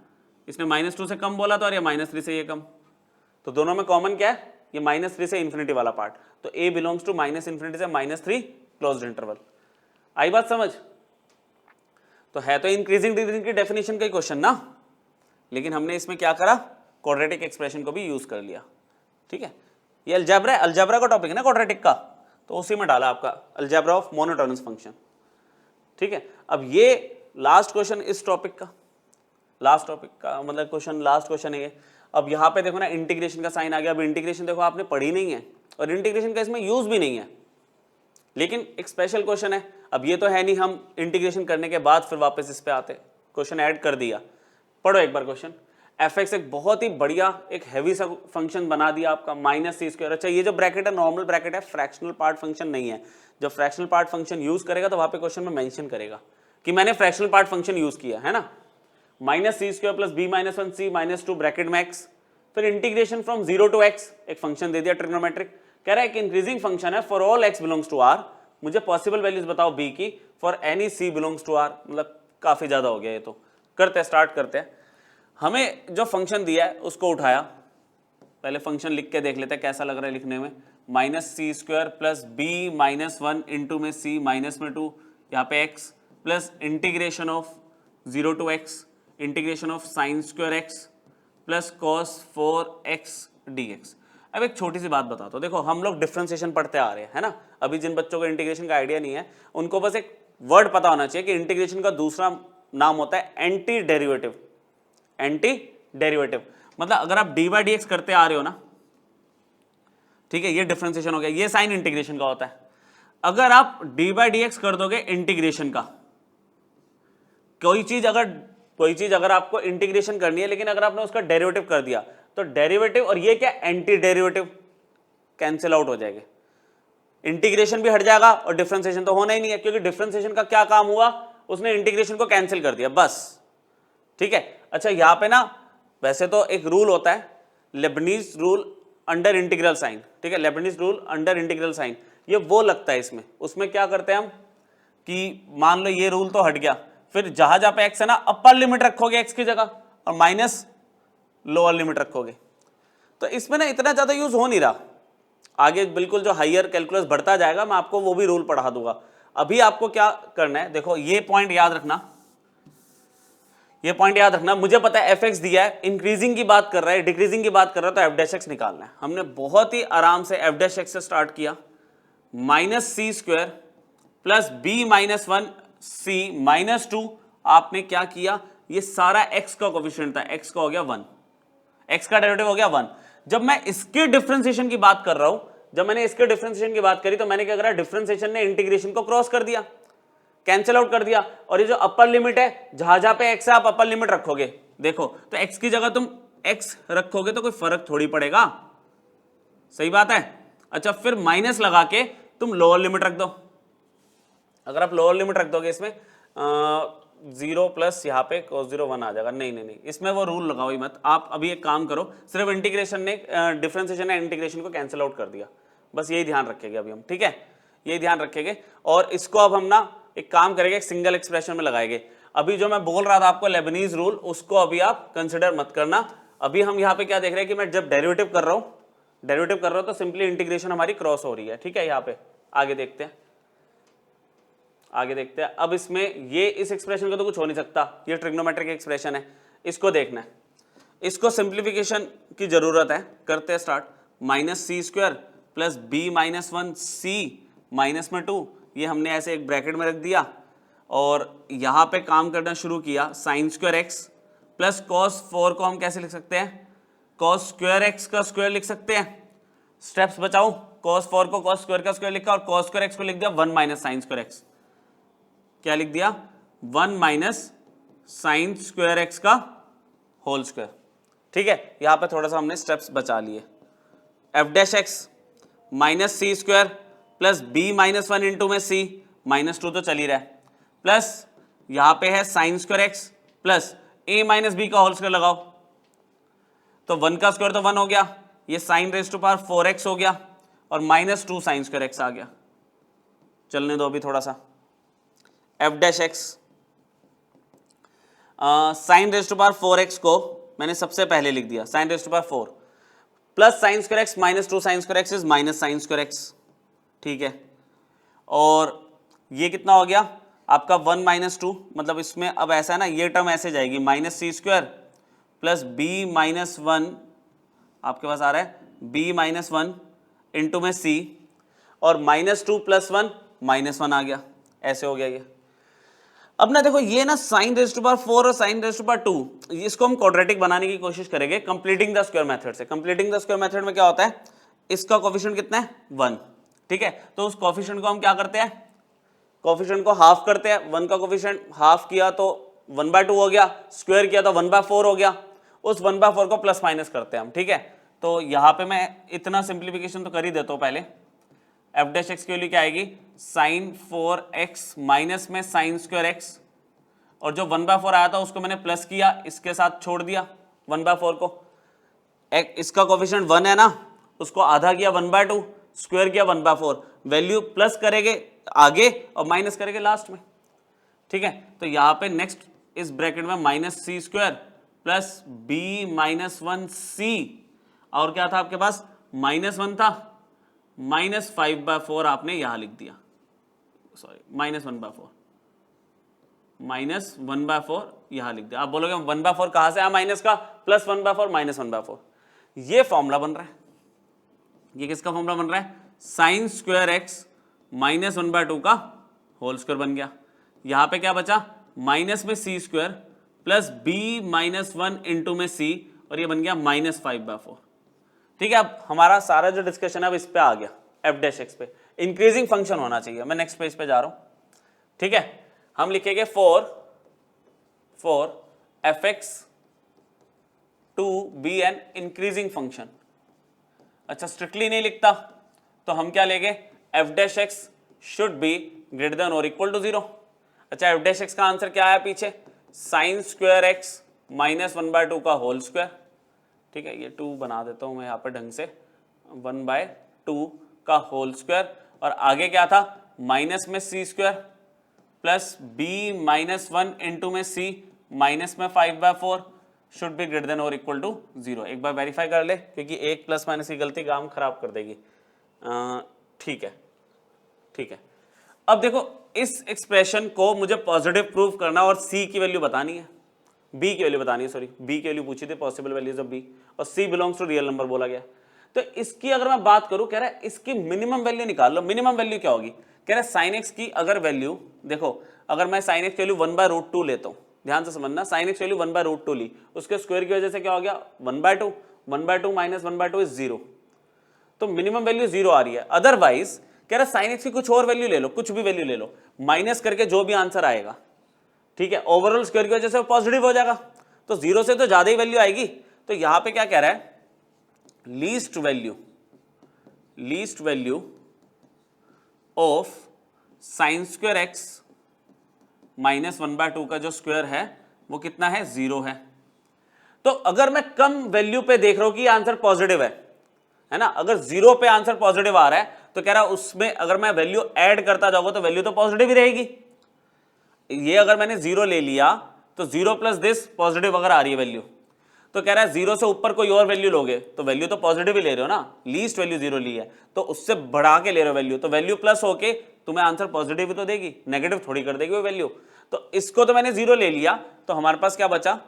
इसने -2 से कम बोला था और ये -3 से ये कम, तो दोनों में कॉमन क्या है? ये -3 से इन्फिनिटी वाला पार्ट, तो a बिलोंग्स टू -∞ से -3 क्लोज्ड इंटरवल। आई बात समझ? तो है तो इंक्रीजिंग डिक्रीजिंग की डेफिनेशन का ही क्वेश्चन ना, लेकिन हमने इसमें क्या करा? क्वाड्रेटिक एक्सप्रेशन को भी यूज कर लिया। ठीक है, ये अलजेब्रा का टॉपिक है ना क्वाड्रेटिक का, तो उसी में डाला आपका अलजेब्रा ऑफ मोनोटोनस फंक्शन। ठीक है, अब ये लास्ट क्वेश्चन इस टॉपिक का, लास्ट टॉपिक का मतलब क्वेश्चन, लास्ट क्वेश्चन है ये। अब यहाँ पे देखो ना इंटीग्रेशन का साइन आ गया। अब इंटीग्रेशन देखो आपने पढ़ी नहीं है और इंटीग्रेशन का इसमें यूज भी नहीं है, लेकिन एक स्पेशल क्वेश्चन है। अब ये तो है नहीं हम इंटीग्रेशन करने के बाद फिर वापस इस पे आते, क्वेश्चन ऐड कर दिया। पढ़ो एक बार क्वेश्चन। fx एक बहुत ही बढ़िया एक हैवी सा फंक्शन बना दिया आपका -c²। अच्छा, ये जो ब्रैकेट है नॉर्मल ब्रैकेट है, फ्रैक्शनल पार्ट फंक्शन नहीं है। जब फ्रैक्शनल पार्ट फंक्शन यूज करेगा तो वहां पे क्वेश्चन में मेंशन करेगा कि मैंने फ्रैक्शनल पार्ट फंक्शन यूज किया है ना। -c² + b - 1c - 2 ब्रैकेट में x, फिर इंटीग्रेशन फ्रॉम 0 to x, एक फंक्शन दे दिया ट्रिग्नोमेट्रिक। कह रहा है कि इंक्रीजिंग फंक्शन है for all x belongs to r। मुझे पॉसिबल वैल्यूज बताओ b की for any c belongs to r। मतलब काफी ज्यादा हो गया ये तो। करते हैं, स्टार्ट करते हैं। हमें जो फंक्शन दिया है उसको उठाया, पहले फंक्शन लिख के देख लेते हैं कैसा लग रहा है लिखने में। -c² + b - 1 इंटू में c माइनस में 2, यहाँ पे x plus integration of 0 to x, integration of sin² x plus cos 4x dx। अब एक छोटी सी बात बताता हूँ, देखो हम लोग डिफरेंशिएशन पढ़ते आ रहे हैं, है ना। अभी जिन बच्चों को इंटीग्रेशन का आइडिया नहीं है उनको बस एक वर्ड पता होना चाहिए कि इंटीग्रेशन का दूसरा नाम होता है एंटी डेरिवेटिव। एंटी डेरिवेटिव मतलब अगर आप d/dx करते आ रहे हो ना, ठीक है, ये डिफरेंशिएशन हो गया, ये साइन इंटीग्रेशन का होता है। अगर आप d/dx कर दोगे इंटीग्रेशन का, कोई चीज अगर आपको इंटीग्रेशन करनी है लेकिन अगर आपने उसका डेरिवेटिव कर दिया तो डेरिवेटिव और ये क्या एंटी डेरिवेटिव कैंसिल आउट हो जाएंगे। इंटीग्रेशन भी हट जाएगा और डिफरेंशिएशन तो होना ही नहीं है, क्योंकि डिफरेंशिएशन का क्या काम हुआ? उसने इंटीग्रेशन को कैंसिल कर दिया बस। ठीक है, अच्छा यहां पे ना वैसे तो एक रूल होता है Leibniz rule under integral sign. ठीक है, Leibniz rule under integral sign, ये वो लगता है इसमें। उसमें क्या करते हैं हम कि मान लो ये रूल तो हट गया, फिर जहां जहां पे x है ना अपर लिमिट रखोगे x की जगह और माइनस लोअर लिमिट रखोगे, तो इसमें ना इतना ज्यादा यूज हो नहीं रहा। आगे बिल्कुल जो हायर कैलकुलस बढ़ता जाएगा मैं आपको वो भी रूल पढ़ा दूंगा। अभी आपको क्या करना है, देखो ये पॉइंट याद रखना, ये पॉइंट याद रखना। मुझे पता है fx दिया है, इंक्रीजिंग की बात कर रहा है, डिक्रीजिंग की बात कर रहा है, तो f' निकालना है। हमने बहुत ही आराम से f' से स्टार्ट किया। -c² + b - 1c - 2, आपने क्या किया? ये सारा x का कोफिशिएंट था, x का हो गया 1, x का डेरिवेटिव हो गया 1। जब मैं इसके डिफरेंशिएशन की बात कर रहा हूं, जब मैंने इसके डिफरेंशिएशन की बात करी तो मैंने क्या करा? डिफरेंशिएशन ने इंटीग्रेशन को क्रॉस कर दिया, कैंसिल आउट कर दिया। और ये जो अपर लिमिट है, जहां जहां पे x है आप अपर लिमिट रखोगे। देखो तो x की जगह तुम x रखोगे तो कोई फर्क थोड़ी पड़ेगा, सही बात है। अच्छा, फिर माइनस लगा के तुम लोअर लिमिट रख दो। अगर आप लोअर लिमिट रख दोगे इसमें 0 प्लस यहाँ पे cos 0 1 आ जाएगा। नहीं, इसमें वो रूल लगाओ ही मत। आप अभी एक काम करो, सिर्फ इंटीग्रेशन ने डिफरेंशिएशन ने इंटीग्रेशन को कैंसिल आउट कर दिया, बस यही ध्यान रखेंगे अभी हम। ठीक है, यही ध्यान रखेंगे। और इसको अब हम ना एक काम करेंगे, एक सिंगल एक्सप्रेशन में लगाएंगे। अभी जो मैं बोल रहा था आपको लेबनीज रूल, उसको अभी आप कंसिडर मत करना। अभी हम यहाँ पे क्या देख रहे हैं कि मैं जब डेरिवेटिव कर रहा हूँ तो सिंपली इंटीग्रेशन हमारी क्रॉस हो रही है। ठीक है, यहाँ पे आगे देखते हैं। अब इसमें ये इस एक्सप्रेशन का तो कुछ हो नहीं सकता, ये ट्रिग्नोमेट्रिक एक्सप्रेशन है, इसको देखना है। इसको सिंप्लीफिकेशन की जरूरत है, करते हैं स्टार्ट। -c² + b - 1c - 2, ये हमने ऐसे एक ब्रैकेट में रख दिया और यहां पे काम करना शुरू किया। sin² x प्लस cos 4 को हम कैसे लिख सकते हैं? cos² x का स्क्वायर लिख सकते हैं। स्टेप्स बचाओ, cos 4 को cos² का स्क्वायर लिखा और cos² x को लिख दिया 1 - sin² x। क्या लिख दिया? 1 - sin² x का होल स्क्वायर। ठीक है, यहां पे थोड़ा सा हमने स्टेप्स बचा लिए। f' -c² + b - 1 इंटू में c -2 तो चल ही रहा है, प्लस यहां पे है sin² x plus a - b का होल स्क्वायर लगाओ, तो 1 का स्क्वायर तो 1 हो गया, ये sin⁴ 4x हो गया और -2 sin² x आ गया। चलने दो अभी थोड़ा सा। F dash x, sine raise to power 4x को मैंने सबसे पहले लिख दिया sine raise to power 4 plus sine square x minus 2 sine square x is minus sine square x, ठीक है। और ये कितना हो गया आपका 1 माइनस 2, मतलब इसमें अब ऐसा है ना, ये टर्म ऐसे जाएगी माइनस सी स्क्वायर प्लस बी माइनस 1 आपके पास आ रहा है बी माइनस 1 इंटू में सी, और माइनस 2 प्लस 1 माइनस 1 आ गया, ऐसे हो गया ये। अब ना देखो ये ना साइन रेज टू पावर 4 और साइन रेज टू पावर 2, इसको हम क्वाड्रेटिक बनाने की कोशिश करेंगे कंप्लीटिंग द स्क्वायर मेथड से। कंप्लीटिंग द स्क्वायर मेथड में क्या होता है, इसका कोफिशिएंट कितना है 1, ठीक है। तो उस कोफिशिएंट को हम क्या करते हैं, कोफिशिएंट को हाफ करते हैं। 1 का कोफिशिएंट हाफ किया तो 1/2 हो गया, स्क्वायर किया तो 1/4 हो गया, उस 1/4 को प्लस माइनस करते हैं हम, ठीक है। तो यहां पे मैं इतना सिंप्लीफिकेशन तो कर ही देता हूं पहले। एफ डैश एक्स की वैल्यू क्या आएगी, साइन 4x माइनस में साइन स्क्वायर एक्स, और जो 1/4 आया था उसको मैंने प्लस किया, इसके साथ छोड़ दिया 1/4 को। इसका कोफिशिएंट 1 है ना, उसको आधा किया 1/2, स्क्वायर किया 1/4, वैल्यू प्लस करेंगे आगे और माइनस करेंगे लास्ट में, ठीक है। तो यहाँ पे नेक्स्ट इस ब्रैकेट में माइनस सी स्क्वायर प्लस बी माइनस 1 सी, और क्या था आपके पास माइनस 1 था, माइनस 5/4 आपने यहां लिख दिया, सॉरी माइनस 1/4, माइनस 1/4 यहां लिख दिया। आप बोलोगे 1/4 कहां से आया माइनस का, प्लस 1/4 माइनस 1/4, ये फॉर्मूला बन रहा है। ये किसका फॉर्मूला बन रहा है, साइन स्क्वायर एक्स माइनस 1/2 का होल स्क्वायर बन गया। यहां पे क्या बचा, माइनस में C square plus B minus 1 into में सी, और ये बन गया माइनस 5/4, ठीक है। अब हमारा सारा जो डिस्कशन है अब इस पे आ गया, एफ डैश एक्स पे। इंक्रीजिंग फंक्शन होना चाहिए, मैं नेक्स्ट पेज पे जा रहा हूं, ठीक है। हम लिखेंगे for f x to be an increasing function. अच्छा स्ट्रिक्टली नहीं लिखता तो हम क्या लेंगे, f dash x should be greater than और इक्वल टू 0। अच्छा एफ डैश एक्स का आंसर क्या आया पीछे, साइन स्क्वायर एक्स माइनस 1/2 का होल स्क्वायर, ठीक है। ये 2 बना देता हूं मैं यहाँ पर ढंग से, 1/2 का होल स्क्वायर, और आगे क्या था माइनस में C square plus B minus 1 into में सी माइनस में 5/4 शुड बी ग्रेटर देन और इक्वल टू 0। एक बार वेरीफाई कर ले, क्योंकि एक प्लस माइनस की गलती काम खराब कर देगी, ठीक है, ठीक है। अब देखो इस एक्सप्रेशन को मुझे पॉजिटिव प्रूव करना और सी की वैल्यू बतानी है, बी की वैल्यू बतानी है, सॉरी बी की वैल्यू पूछी थी, पॉसिबल वैल्यूज ऑफ बी, और सी बिलोंग्स टू रियल नंबर बोला गया। तो इसकी अगर मैं बात करूं, कह रहा है इसकी मिनिमम वैल्यू निकाल लो। मिनिमम वैल्यू क्या होगी, कह रहा है साइन एक्स की अगर वैल्यू, देखो अगर मैं साइन एक्स वैल्यू 1/√2 लेता हूं, ध्यान से समझना, साइन एक्स वैल्यू 1/√2 ली, उसके स्क्वायर की वजह से क्या हो गया 1/2, 1/2 माइनस 1/2 इज 0, तो मिनिमम वैल्यू 0 आ रही है। अदरवाइज कह रहा है साइन एक्स की कुछ और वैल्यू ले लो, कुछ भी वैल्यू ले लो, माइनस करके जो भी आंसर आएगा, ठीक है, ओवरऑल स्क्वायर की वजह से पॉजिटिव हो जाएगा, तो 0 से तो ज्यादा ही वैल्यू आएगी। तो यहां पे क्या कह रहा है, least value of sine square x minus 1/2 का जो स्क्वायर है वो कितना है, 0 है। तो अगर मैं कम वैल्यू पे देख रहा हूं कि आंसर पॉजिटिव है ना, अगर 0 पे आंसर पॉजिटिव आ रहा है तो कह रहा है उसमें अगर मैं वैल्यू ऐड करता जाऊंगा तो वैल्यू तो पॉजिटिव ही रहेगी। ये अगर मैंने 0 ले लिया तो 0 प्लस दिस पॉजिटिव अगर आ रही है वैल्यू, तो कह रहा है 0 से ऊपर कोई और वैल्यू लोगे तो वैल्यू तो पॉजिटिव ही ले रहे हो ना, लीस्ट वैल्यू 0 ली है तो उससे बढ़ा के ले रहे हो वैल्यू, तो वैल्यू प्लस होके तुम्हें आंसर पॉजिटिव ही तो देगी, नेगेटिव थोड़ी कर देगी वो वैल्यू। तो इसको तो मैंने 0 ले लिया, तो हमारे पास क्या बचा,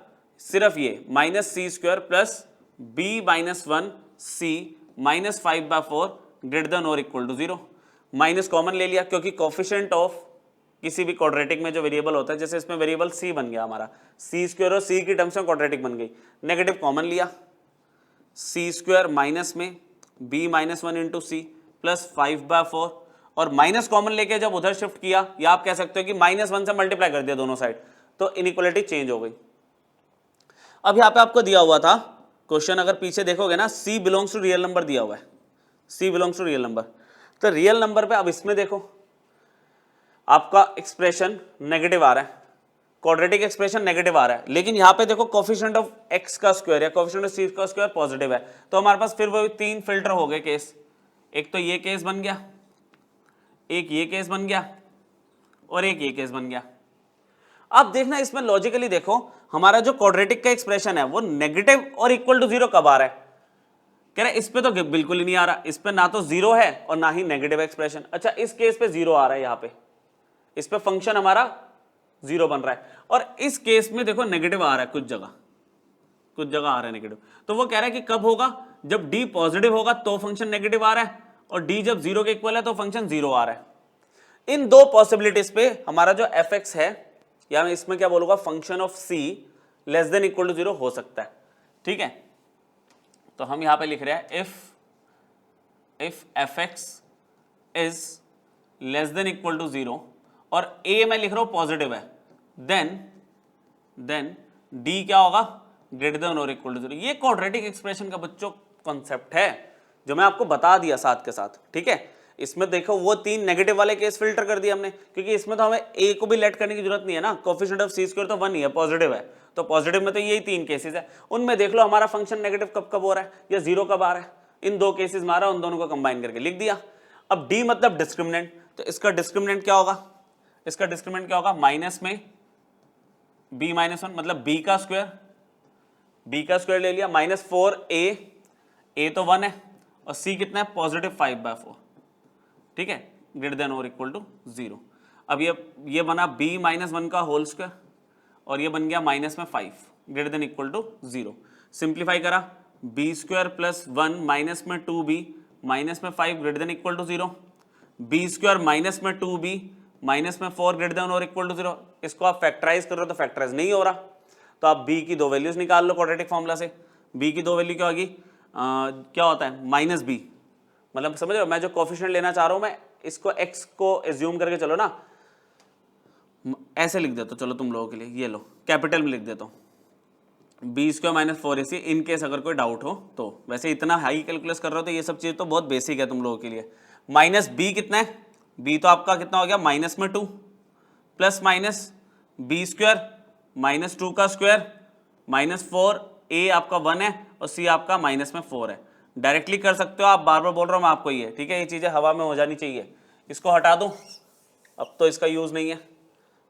सिर्फ ये माइनस सी स्क्वायर प्लस बी माइनस 1 सी माइनस 5/4 ग्रेटर देन और इक्वल टू 0। माइनस कॉमन ले लिया क्योंकि कोफिशिएंट ऑफ किसी भी क्वाड्रेटिक में जो वेरिएबल होता है, जैसे इसमें वेरिएबल सी बन गया हमारा, सी स्क्वायर और सी की टर्म्स में क्वाड्रेटिक बन गई, नेगेटिव कॉमन लिया, सी स्क्वायर माइनस में b minus 1 into c plus 5/4, और माइनस कॉमन लेके जब उधर शिफ्ट किया, या आप कह सकते हो कि -1 से मल्टीप्लाई कर दिया दोनों साइड, तो इनइक्वालिटी चेंज हो गई। अब यहाँ पे आपको दिया हुआ था क्वेश्चन, अगर पीछे देखोगे ना, सी बिलोंग्स टू रियल नंबर दिया हुआ है, सी बिलोंग्स टू रियल नंबर, तो रियल नंबर पे अब इसमें देखो आपका एक्सप्रेशन नेगेटिव आ रहा है, क्वाड्रेटिक एक्सप्रेशन नेगेटिव आ रहा है, लेकिन यहाँ पे देखो कोफिशिएंट ऑफ एक्स का स्क्वायर या कोफिशिएंट ऑफ सी का स्क्वायर पॉजिटिव है, तो हमारे पास फिर वो 3 फिल्टर हो गए केस, एक तो ये केस बन गया, एक ये केस बन गया, और एक ये केस बन गया। अब देखना इसमें लॉजिकली देखो, हमारा जो क्वाड्रेटिक का एक्सप्रेशन है वो नेगेटिव और इक्वल टू जीरो कब आ रहा है? कह रहे इस पे तो बिल्कुल ही नहीं आ रहा, इस पे ना तो जीरो है और ना ही नेगेटिव एक्सप्रेशन। अच्छा इस केस पे जीरो आ रहा है, यहां पे इस पे फंक्शन हमारा जीरो बन रहा है, और इस केस में देखो नेगेटिव आ रहा है, कुछ जगह आ रहा है नेगेटिव। तो वो कह रहा है कि कब होगा? जब d पॉजिटिव होगा तो फंक्शन नेगेटिव आ रहा है, और d जब जीरो के इक्वल है तो फंक्शन जीरो आ रहा है। इन दो पॉसिबिलिटीज पे हमारा जो fx है, या मैं इसमें क्या बोलूंगा, function of c less than equal to zero हो सकता है। ठीक है, तो हम यहां पे लिख रहे हैं if fx is less than equal to zero, और a मैं लिख रहा हूं पॉजिटिव है, देन d क्या होगा? ग्रेटर देन और इक्वल टू जीरो। ये क्वाड्रेटिक एक्सप्रेशन का बच्चों कॉन्सेप्ट है जो मैं आपको बता दिया साथ के साथ। ठीक है, इसमें देखो वो तीन नेगेटिव वाले केस फिल्टर कर दिए हमने, क्योंकि इसमें तो हमें a को भी लेट करने की जरूरत नहीं है ना, कोएफिशिएंट ऑफ c स्क्वायर तो 1 ही है, पॉजिटिव है, तो पॉजिटिव में तो यही तीन केसेस है। उनमें देख लो हमारा फंक्शन नेगेटिव कब कब हो रहा है या जीरो कब आ रहा है, इन दो केसेस में आ रहा है, उन दोनों को कंबाइन करके लिख दिया। अब d मतलब डिस्क्रिमिनेंट, तो इसका डिस्क्रिमिनेंट क्या होगा? इसका डिस्क्रिमिनेंट क्या होगा? माइनस में b माइनस वन, मतलब b का स्क्वायर ले लिया, माइनस 4a तो 1 है, और c कितना है? पॉजिटिव 5/4। ठीक है, ग्रेटर देन और इक्वल टू जीरो। अब ये बना b माइनस वन का होल स्क्वायर, और ये बन गया माइनस में 5 greater than equal to zero. Simplify करा, b स्क्वायर प्लस 1 माइनस में 2b माइनस में 5 greater than equal to zero, b square minus में 2b माइनस में 4 ग्रेटर देन और इक्वल टू जीरो। इसको आप फैक्टराइज कर रहे हो तो फैक्टराइज नहीं हो रहा, तो आप b की दो वैल्यूज निकाल लो क्वाड्रेटिक फॉर्मूला से। b की दो वैल्यू क्या होगी? क्या होता है? माइनस b, मतलब समझ रहे हो, मैं जो कोएफिशिएंट लेना चाह रहा हूं, मैं इसको x को एज्यूम करके चलो ना, ऐसे लिख देता हूं, चलो तुम लोगों के लिए, ये लो कैपिटल में लिख देता हूं, b square minus 4ac, in case अगर कोई डाउट हो तो। वैसे इतना हाई कैलकुलेट कर रहे हो तो ये सब चीज तो बहुत बेसिक है तुम लोगों के लिए। माइनस b कितना है? b तो आपका कितना हो गया? माइनस में 2, plus minus b square minus 2 का स्क्वायर माइनस 4, a आपका 1 है और c आपका माइनस में 4 है। डायरेक्टली कर सकते हो आप, बार बार बोल रहा हूं मैं आपको ये, ठीक है, ये चीजें हवा में हो जानी चाहिए। इसको हटा दूं, अब तो इसका यूज नहीं है,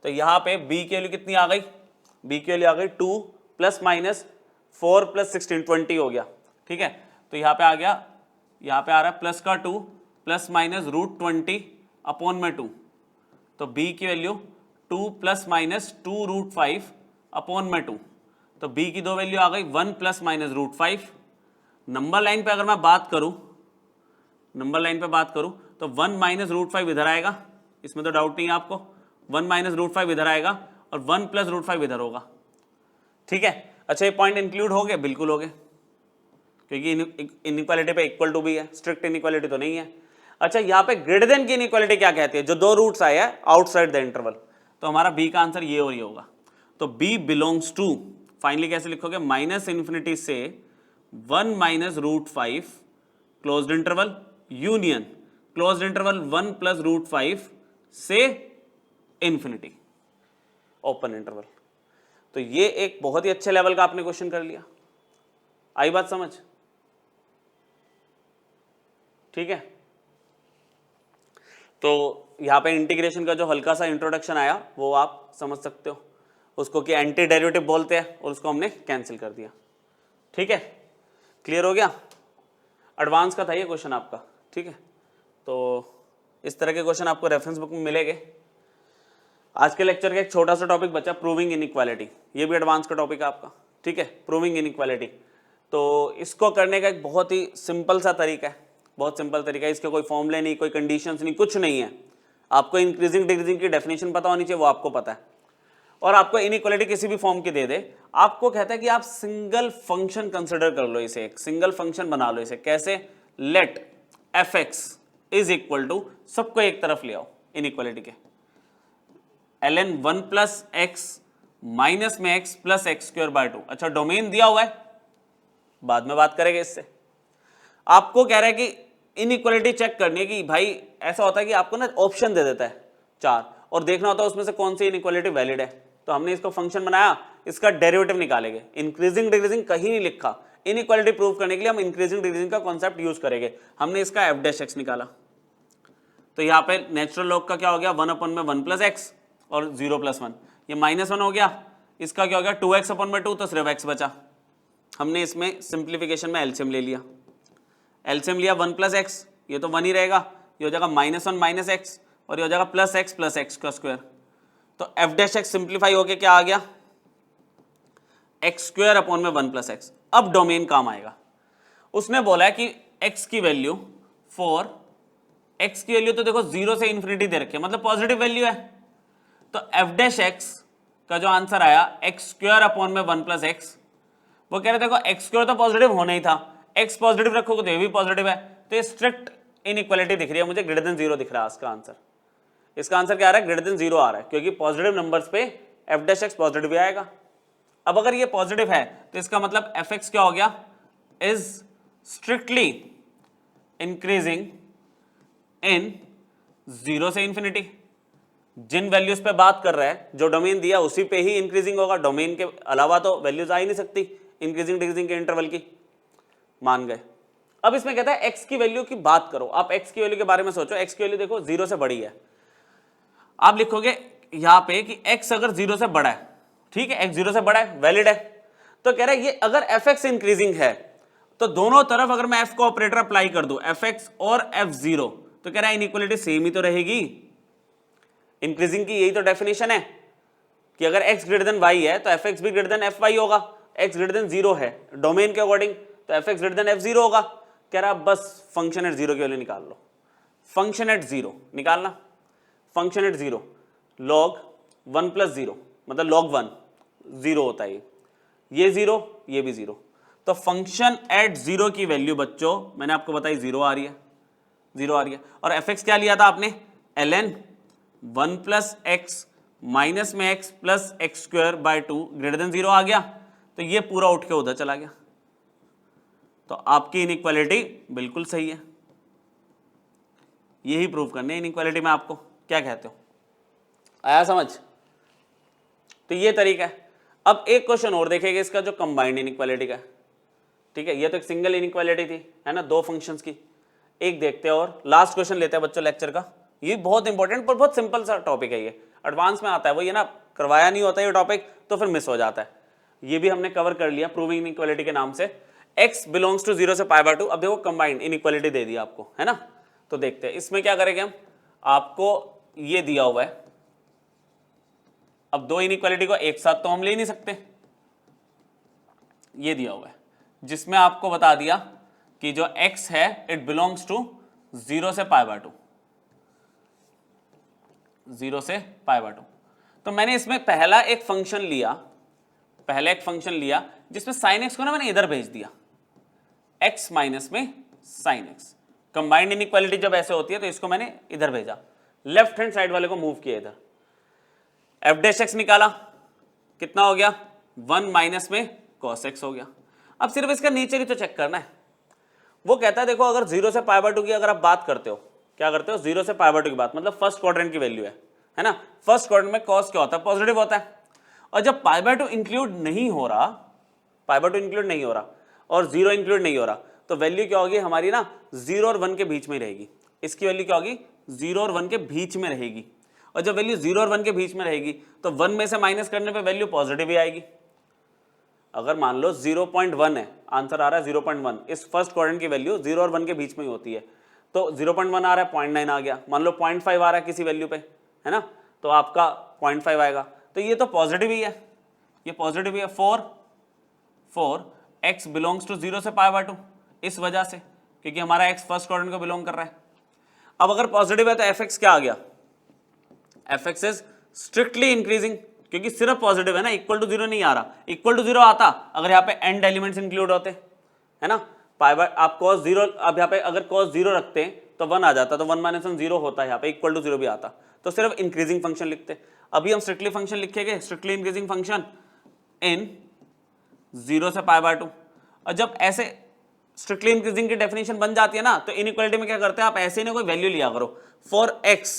तो यहाँ पे b की वैल्यू कितनी आ गई? b की वैल्यू आ गई 2 प्लस माइनस 4 प्लस 16 20 हो गया। ठीक है, तो यहाँ पे आ गया, यहाँ पे आ रहा है प्लस का 2 प्लस माइनस √20 अपॉन में 2, तो b की वैल्यू 2 प्लस माइनस 2√5 अपॉन में 2, तो b की दो वैल्यू आ गई 1 प्लस माइनस √5। नंबर लाइन पे अगर मैं बात करूं, नंबर लाइन पे बात करूं तो 1 माइनस √5 इधर आएगा, इसमें तो डाउट नहीं है आपको, 1 माइनस √5 इधर आएगा और 1 प्लस √5 इधर होगा। ठीक है, अच्छा ये पॉइंट इंक्लूड हो गए? बिल्कुल हो गए, क्योंकि इनइक्वालिटी पे इक्वल टू भी है, स्ट्रिक्ट इनइक्वालिटी तो नहीं है। अच्छा यहाँ पे ग्रेटर देन की इनइक्वालिटी क्या कहती है? जो दो रूट्स आए हैं आउटसाइड द इंटरवल, तो हमारा b का आंसर ये और ये होगा। तो b बिलोंग्स टू, फाइनली कैसे लिखोगे? माइनस इन्फिनिटी से 1 minus √5 closed interval union closed interval 1 plus √5 से इन्फिनिटी ओपन इंटरवल। तो ये एक बहुत ही अच्छे लेवल का आपने क्वेश्चन कर लिया। आई बात समझ? ठीक है, तो यहां पे इंटीग्रेशन का जो हल्का सा इंट्रोडक्शन आया वो आप समझ सकते हो, उसको कि एंटी डेरिवेटिव बोलते हैं, और उसको हमने कैंसिल कर दिया। ठीक है, क्लियर हो गया? एडवांस का था ये क्वेश्चन आपका। ठीक है, तो इस तरह के क्वेश्चन आपको रेफरेंस बुक में मिलेंगे। आज के लेक्चर का एक छोटा सा टॉपिक बचा, प्रूविंग इनइक्वालिटी, ये भी एडवांस का टॉपिक है आपका। ठीक है, प्रूविंग इनइक्वालिटी, तो इसको करने का एक बहुत ही सिंपल सा तरीका है, बहुत सिंपल तरीका है, इसके कोई फॉर्मूले नहीं, कोई कंडीशंस नहीं, कुछ नहीं है। आपको इंक्रीजिंग डिक्रीजिंग की डेफिनेशन पता होनी चाहिए, वो आपको पता है, और आपको इनइक्वालिटी किसी भी फॉर्म की दे दे, आपको कहता है कि आप सिंगल फंक्शन कंसिडर कर लो, इसे एक सिंगल फंक्शन बना लो। इसे कैसे? Let fx is equal to, सबको एक तरफ ले आओ इनइक्वालिटी के, ln 1 प्लस एक्स माइनस में x प्लस x²/2। अच्छा डोमेन दिया हुआ है, बाद में बात करेंगे इससे। आपको कह रहा है कि इनइक्वालिटी चेक करनी है, कि भाई ऐसा होता है कि आपको ना ऑप्शन दे देता है 4, और देखना होता है उसमें से कौन सी इनइक्वालिटी वैलिड है। तो हमने इसको फंक्शन बनाया, इसका डेरिवेटिव निकालेंगे। इंक्रीजिंग डिक्रीजिंग कहीं नहीं लिखा, इनइक्वालिटी प्रूव करने के लिए हम इंक्रीजिंग डिक्रीजिंग का कॉन्सेप्ट यूज करेंगे। हमने इसका f' निकाला, तो यहाँ पे नेचुरल लॉग का क्या हो गया 1 अपॉन में 1 प्लस एक्स और 0 प्लस 1, ये -1 हो गया, इसका क्या हो गया 2x अपॉन में 2, तो सिर्फ x बचा। हमने इसमें सिंप्लीफिकेशन में एलसीएम ले लिया, एलसीएम लिया 1 प्लस एक्स, ये तो 1 ही रहेगा, ये हो जाएगा -1 माइनस एक्स और ये हो जाएगा प्लस एक्स का स्क्वायर। तो एफ डैश एक्स सिंप्लीफाई होके क्या आ गया एक्स स्क्वायर अपॉन में 1 प्लस एक्स। अब डोमेन काम आएगा, उसने बोला है कि x की वैल्यू फॉर x की वैल्यू तो देखो 0 से इन्फिनिटी दे रखी है, मतलब पॉजिटिव वैल्यू है, तो एफ डैश एक्स का जो आंसर आया एक्स स्क्वायर अपॉन में 1 प्लस एक्स, वो कह रहे देखो एक्स स्क्वायर तो पॉजिटिव होना ही था, एक्स पॉजिटिव रखोगे तो ये भी पॉजिटिव है, तो ये स्ट्रिक्ट इनइक्वालिटी दिख रही है मुझे, ग्रेटर देन 0 दिख रहा है इसका आंसर। इसका आंसर क्या आ रहा है ग्रेटर देन 0 आ रहा है, क्योंकि पॉजिटिव नंबर्स पे एफ डैश एक्स पॉजिटिव भी आएगा। अब अगर ये पॉजिटिव है तो इसका मतलब एफ एक्स क्या हो गया इज स्ट्रिक्टली इंक्रीजिंग इन 0 से इंफिनिटी। जिन वैल्यूज पे बात कर रहा है, जो डोमेन दिया उसी पे ही इंक्रीजिंग होगा, डोमेन के अलावा तो वैल्यूज आ ही नहीं सकती इंक्रीजिंग डिक्रीजिंग के इंटरवल की, मान गए। अब इसमें कहता है x की वैल्यू की बात करो, आप x की वैल्यू के बारे में सोचो, x की वैल्यू देखो 0 से बड़ी है, आप लिखोगे यहां पे कि x अगर 0 से बड़ा है, ठीक है, x 0 से बड़ा है, वैलिड है, तो कह रहा है ये अगर fx इंक्रीजिंग है तो दोनों तरफ अगर मैं f को ऑपरेटर अप्लाई कर दूं fx और f0, तो कह रहा है इनइक्वालिटी सेम ही तो रहेगी। इंक्रीजिंग की यही तो डेफिनेशन है कि अगर x ग्रेटर देन y है तो fx भी ग्रेटर देन fy होगा, x ग्रेटर देन 0 है डोमेन के अकॉर्डिंग तो fx ग्रेटर देन f0 होगा। कह रहा बस फंक्शन एट 0 की वैल्यू निकाल लो, फंक्शन एट 0 निकालना, फंक्शन एट 0 log 1 प्लस 0 मतलब log 1 0 होता है, ये 0 ये भी 0, तो फंक्शन एट 0 की वैल्यू बच्चों मैंने आपको बताई 0 आ रही है, 0 आ रही है। और fx क्या लिया था आपने ln 1 प्लस एक्स माइनस में x plus x square by 2 greater than 0 आ गया, तो ये पूरा उठ के उधर चला गया, तो आपकी इनइक्वालिटी बिल्कुल सही है। यही प्रूव करने है इनइक्वालिटी में, आपको क्या कहते हो, आया समझ? तो ये तरीका है। अब एक क्वेश्चन और देखेंगे इसका जो कंबाइंड इनइक्वालिटी का है, ठीक है, ये तो एक सिंगल इनइक्वालिटी थी है ना, दो फंक्शंस की। एक देखते हैं और लास्ट क्वेश्चन लेते हैं बच्चों लेक्चर का, ये बहुत इंपॉर्टेंट पर बहुत सिंपल सा टॉपिक है, ये एडवांस में आता है, वो ये ना करवाया नहीं होता ये टॉपिक तो फिर मिस हो जाता है। ये भी हमने कवर कर लिया प्रूविंग इनइक्वालिटी के नाम से, x बिलोंग्स टू 0 से π/2। अब देखो कंबाइंड इनइक्वालिटी दे दी आपको है ना, तो देखते हैं इसमें क्या करेंगे हम, आपको ये दिया हुआ है, अब दो इनइक्वालिटी को एक साथ तो हम ले नहीं सकते, ये दिया हुआ है जिसमें आपको बता दिया कि जो x है इट बिलोंग्स टू 0 से π/2, 0 से π/2। तो मैंने इसमें पहला एक फंक्शन लिया, जिसमें sin x को ना मैंने इधर भेज दिया, x माइनस में sin x। कंबाइंड इनइक्वालिटी जब ऐसे होती है तो इसको मैंने इधर भेजा, लेफ्ट हैंड साइड वाले को मूव किया इधर, एफ डैश एक्स निकाला, कितना हो गया 1 माइनस में cos x हो गया। अब सिर्फ इसका नीचे ही तो चेक करना है। वो कहता है देखो अगर 0 से π/2 की अगर आप बात करते हो, क्या करते हो 0 से π/2 की बात, मतलब फर्स्ट क्वाड्रेंट की वैल्यू है ना, फर्स्ट क्वाड्रेंट में cos क्या होता है पॉजिटिव होता है, और जब π/2 इंक्लूड नहीं हो रहा, π/2 इंक्लूड नहीं हो रहा और 0 इंक्लूड नहीं हो रहा, तो वैल्यू क्या होगी हमारी ना 0 और 1 के बीच में रहेगी। इसकी वैल्यू क्या होगी 0 और 1 के बीच में रहेगी, और जब वैल्यू 0 और 1 के बीच में रहेगी तो 1 में से माइनस करने पे वैल्यू पॉजिटिव ही आएगी। अगर मान लो 0.1 है, आंसर आ रहा है 0.1, इस फर्स्ट क्वाड्रेंट की वैल्यू 0 और 1 के बीच में ही होती है, तो 0.1 आ रहा है 0.9 आ गया, मान लो 0.5 आ रहा है किसी वैल्यू पे है ना, तो आपका 0.5 आएगा, तो ये तो पॉजिटिव ही है, ये पॉजिटिव ही है फॉर x बिलोंग्स टू 0 से π/2, इस वजह से क्योंकि हमारा x फर्स्ट क्वाड्रेंट को बिलोंग कर रहा है। अब अगर पॉजिटिव है तो fx क्या आ गया, fx इज स्ट्रिक्टली इंक्रीजिंग, क्योंकि सिर्फ पॉजिटिव है ना, इक्वल टू 0 नहीं आ रहा, इक्वल टू 0 आता अगर यहाँ पे एंड एलिमेंट्स इंक्लूड होते है ना, आप cos 0, अब यहाँ पे अगर cos 0 रखते हैं तो 1 आ जाता, तो 1 - 1 0 होता है, यहाँ पे इक्वल टू 0 भी आता, तो सिर्फ इंक्रीजिंग फंक्शन लिखते। अभी हम स्ट्रिक्टली फंक्शन लिखेंगे, स्ट्रिक्टली इंक्रीजिंग फंक्शन इन 0 से π/2, और जब ऐसे स्ट्रिक्टली इंक्रीजिंग की डेफिनेशन बन जाती है ना, तो इनइक्वालिटी में क्या करते हैं आप, ऐसे ही ना कोई वैल्यू लिया करो, for x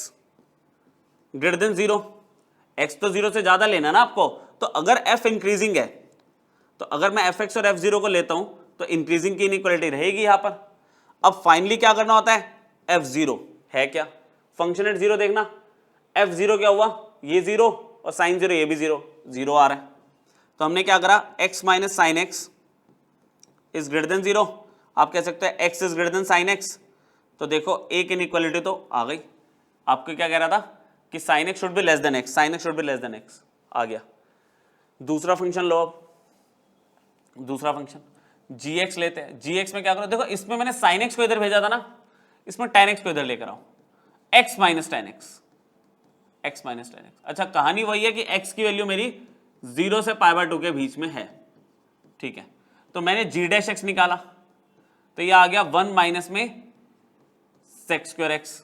greater then 0, x तो 0 से ज्यादा लेना ना आपको, तो अगर f इंक्रीजिंग है तो अगर मैं fx और f0 को लेता हूं तो इंक्रीजिंग की इनइक्वालिटी रहेगी यहां पर। अब फाइनली क्या करना होता है, f0 है क्या, फंक्शन एट जीरो देखना, एफ जीरो क्या हुआ, ये जीरो और साइन जीरो, ये भी जीरो, जीरो आ रहा है। तो हमने क्या करा, x minus sine x is greater than zero. आप कह सकते हैं x is greater then sine x. तो देखो एक इनइक्वालिटी तो आ गई। आपको क्या कह रहा था कि sine X should be less than X, sine X should be less than X, आ गया। दूसरा फंक्शन लो, अब दूसरा फंक्शन gx लेते हैं। gx में क्या करो, देखो इसमें मैंने साइन एक्स को इधर भेजा था ना, इसमें tan x को इधर लेकर आओ, x minus tan x, x minus tan x। अच्छा, कहानी वही है कि x की वैल्यू मेरी 0 से π/2 के बीच में है, ठीक है। तो मैंने g डैश x निकाला, तो ये आ गया 1 माइनस में sec स्क्वायर x,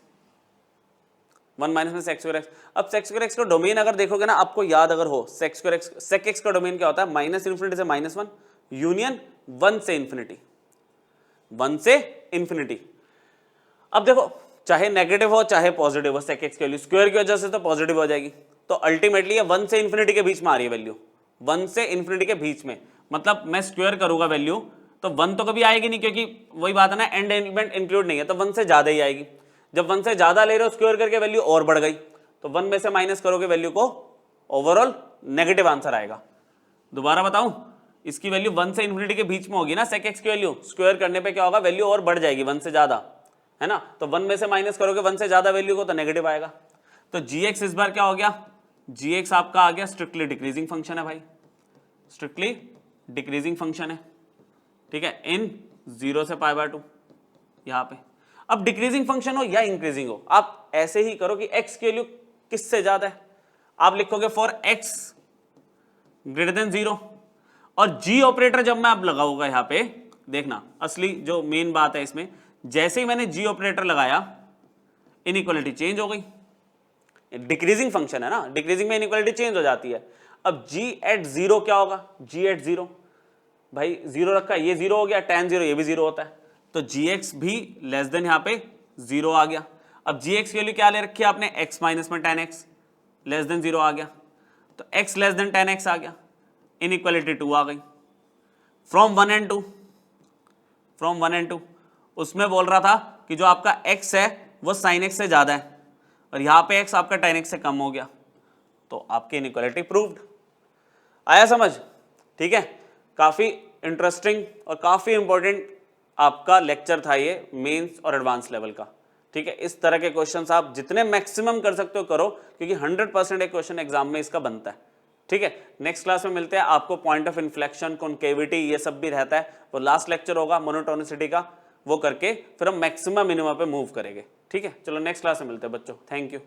1 माइनस में sec स्क्वायर x। अब sec स्क्वायर x का डोमेन अगर देखोगे ना, आपको याद अगर हो, sec square x, sec x का डोमेन क्या होता है, माइनस इन्फिनिटी से -1 यूनियन 1 से इन्फिनिटी, 1 से इन्फिनिटी। अब देखो चाहे नेगेटिव हो चाहे पॉजिटिव हो, sec x की वैल्यू स्क्वायर की वजह से तो पॉजिटिव हो जाएगी, तो अल्टीमेटली ये 1 से इन्फिनिटी के बीच में आ रही है वैल्यू, 1 से इन्फिनिटी के बीच में, मतलब मैं स्क्वायर करूंगा वैल्यू तो 1 तो कभी आएगी नहीं, क्योंकि वही बात है ना, एंड एलिमेंट इंक्लूड नहीं है, तो 1 से ज्यादा ही आएगी। जब 1 से ज्यादा ले रहे हो स्क्वायर करके वैल्यू और बढ़ गई, तो 1 में से माइनस करोगे वैल्यू को, ओवरऑल नेगेटिव आंसर आएगा। दोबारा बताऊं, इसकी वैल्यू 1 से इन्फिनिटी के बीच में होगी ना, sec x की वैल्यू स्क्वायर करने पे क्या होगा, वैल्यू और बढ़ जाएगी 1 से ज्यादा, है ना। तो 1 में से माइनस करोगे 1 से ज्यादा वैल्यू को, तो नेगेटिव आएगा। तो gx इस बार क्या हो गया, gx आपका आ गया स्ट्रिक्टली डिक्रीजिंग फंक्शन है भाई, स्ट्रिक्टली डिक्रीजिंग फंक्शन है, ठीक है, इन 0 से π/2 यहां पे। अब डिक्रीजिंग फंक्शन हो या इंक्रीजिंग हो, आप ऐसे ही करो कि x की वैल्यू किससे ज्यादा है, आप लिखोगे फॉर x ग्रेटर देन 0, और g ऑपरेटर जब मैं अब लगाऊंगा यहां पे, देखना असली जो मेन बात है इसमें, जैसे ही मैंने g ऑपरेटर लगाया इनइक्वालिटी चेंज हो गई। डिक्रीजिंग फंक्शन है ना, डिक्रीजिंग में इनइक्वालिटी चेंज हो जाती है। अब g एट 0 क्या होगा, g एट 0 भाई 0 रखा, ये 0 हो गया, tan 0 ये भी 0 होता है, तो gx भी लेस देन यहां पे 0 आ गया। अब gx की वैल्यू क्या ले रखी है आपने, x माइनस में tan x लेस देन 0 आ गया, तो x less then tan x आ गया, इनइक्वालिटी 2 आ गई। फ्रॉम 1 एंड 2, फ्रॉम 1 एंड 2 उसमें बोल रहा था कि जो आपका x है वो sin x से ज्यादा है, और यहां पे x आपका tan x से कम हो गया, तो आपकी इनइक्वालिटी प्रूव्ड। आया समझ, ठीक है। काफी इंटरेस्टिंग और काफी इंपॉर्टेंट आपका लेक्चर था ये, मेंस और एडवांस लेवल का, ठीक है। इस तरह के क्वेश्चंस आप जितने मैक्सिमम कर सकते हो करो, क्योंकि 100% एक क्वेश्चन एग्जाम में इसका बनता है, ठीक है। नेक्स्ट क्लास में मिलते हैं, आपको पॉइंट ऑफ इन्फ्लेक्शन, कॉन्केविटी, ये सब भी रहता है, वो लास्ट लेक्चर होगा मोनोटोनिसिटी का, वो करके फिर हम मैक्सिमम मिनिमम पे मूव करेंगे, ठीक है। चलो नेक्स्ट क्लास में मिलते हैं बच्चों, थैंक यू।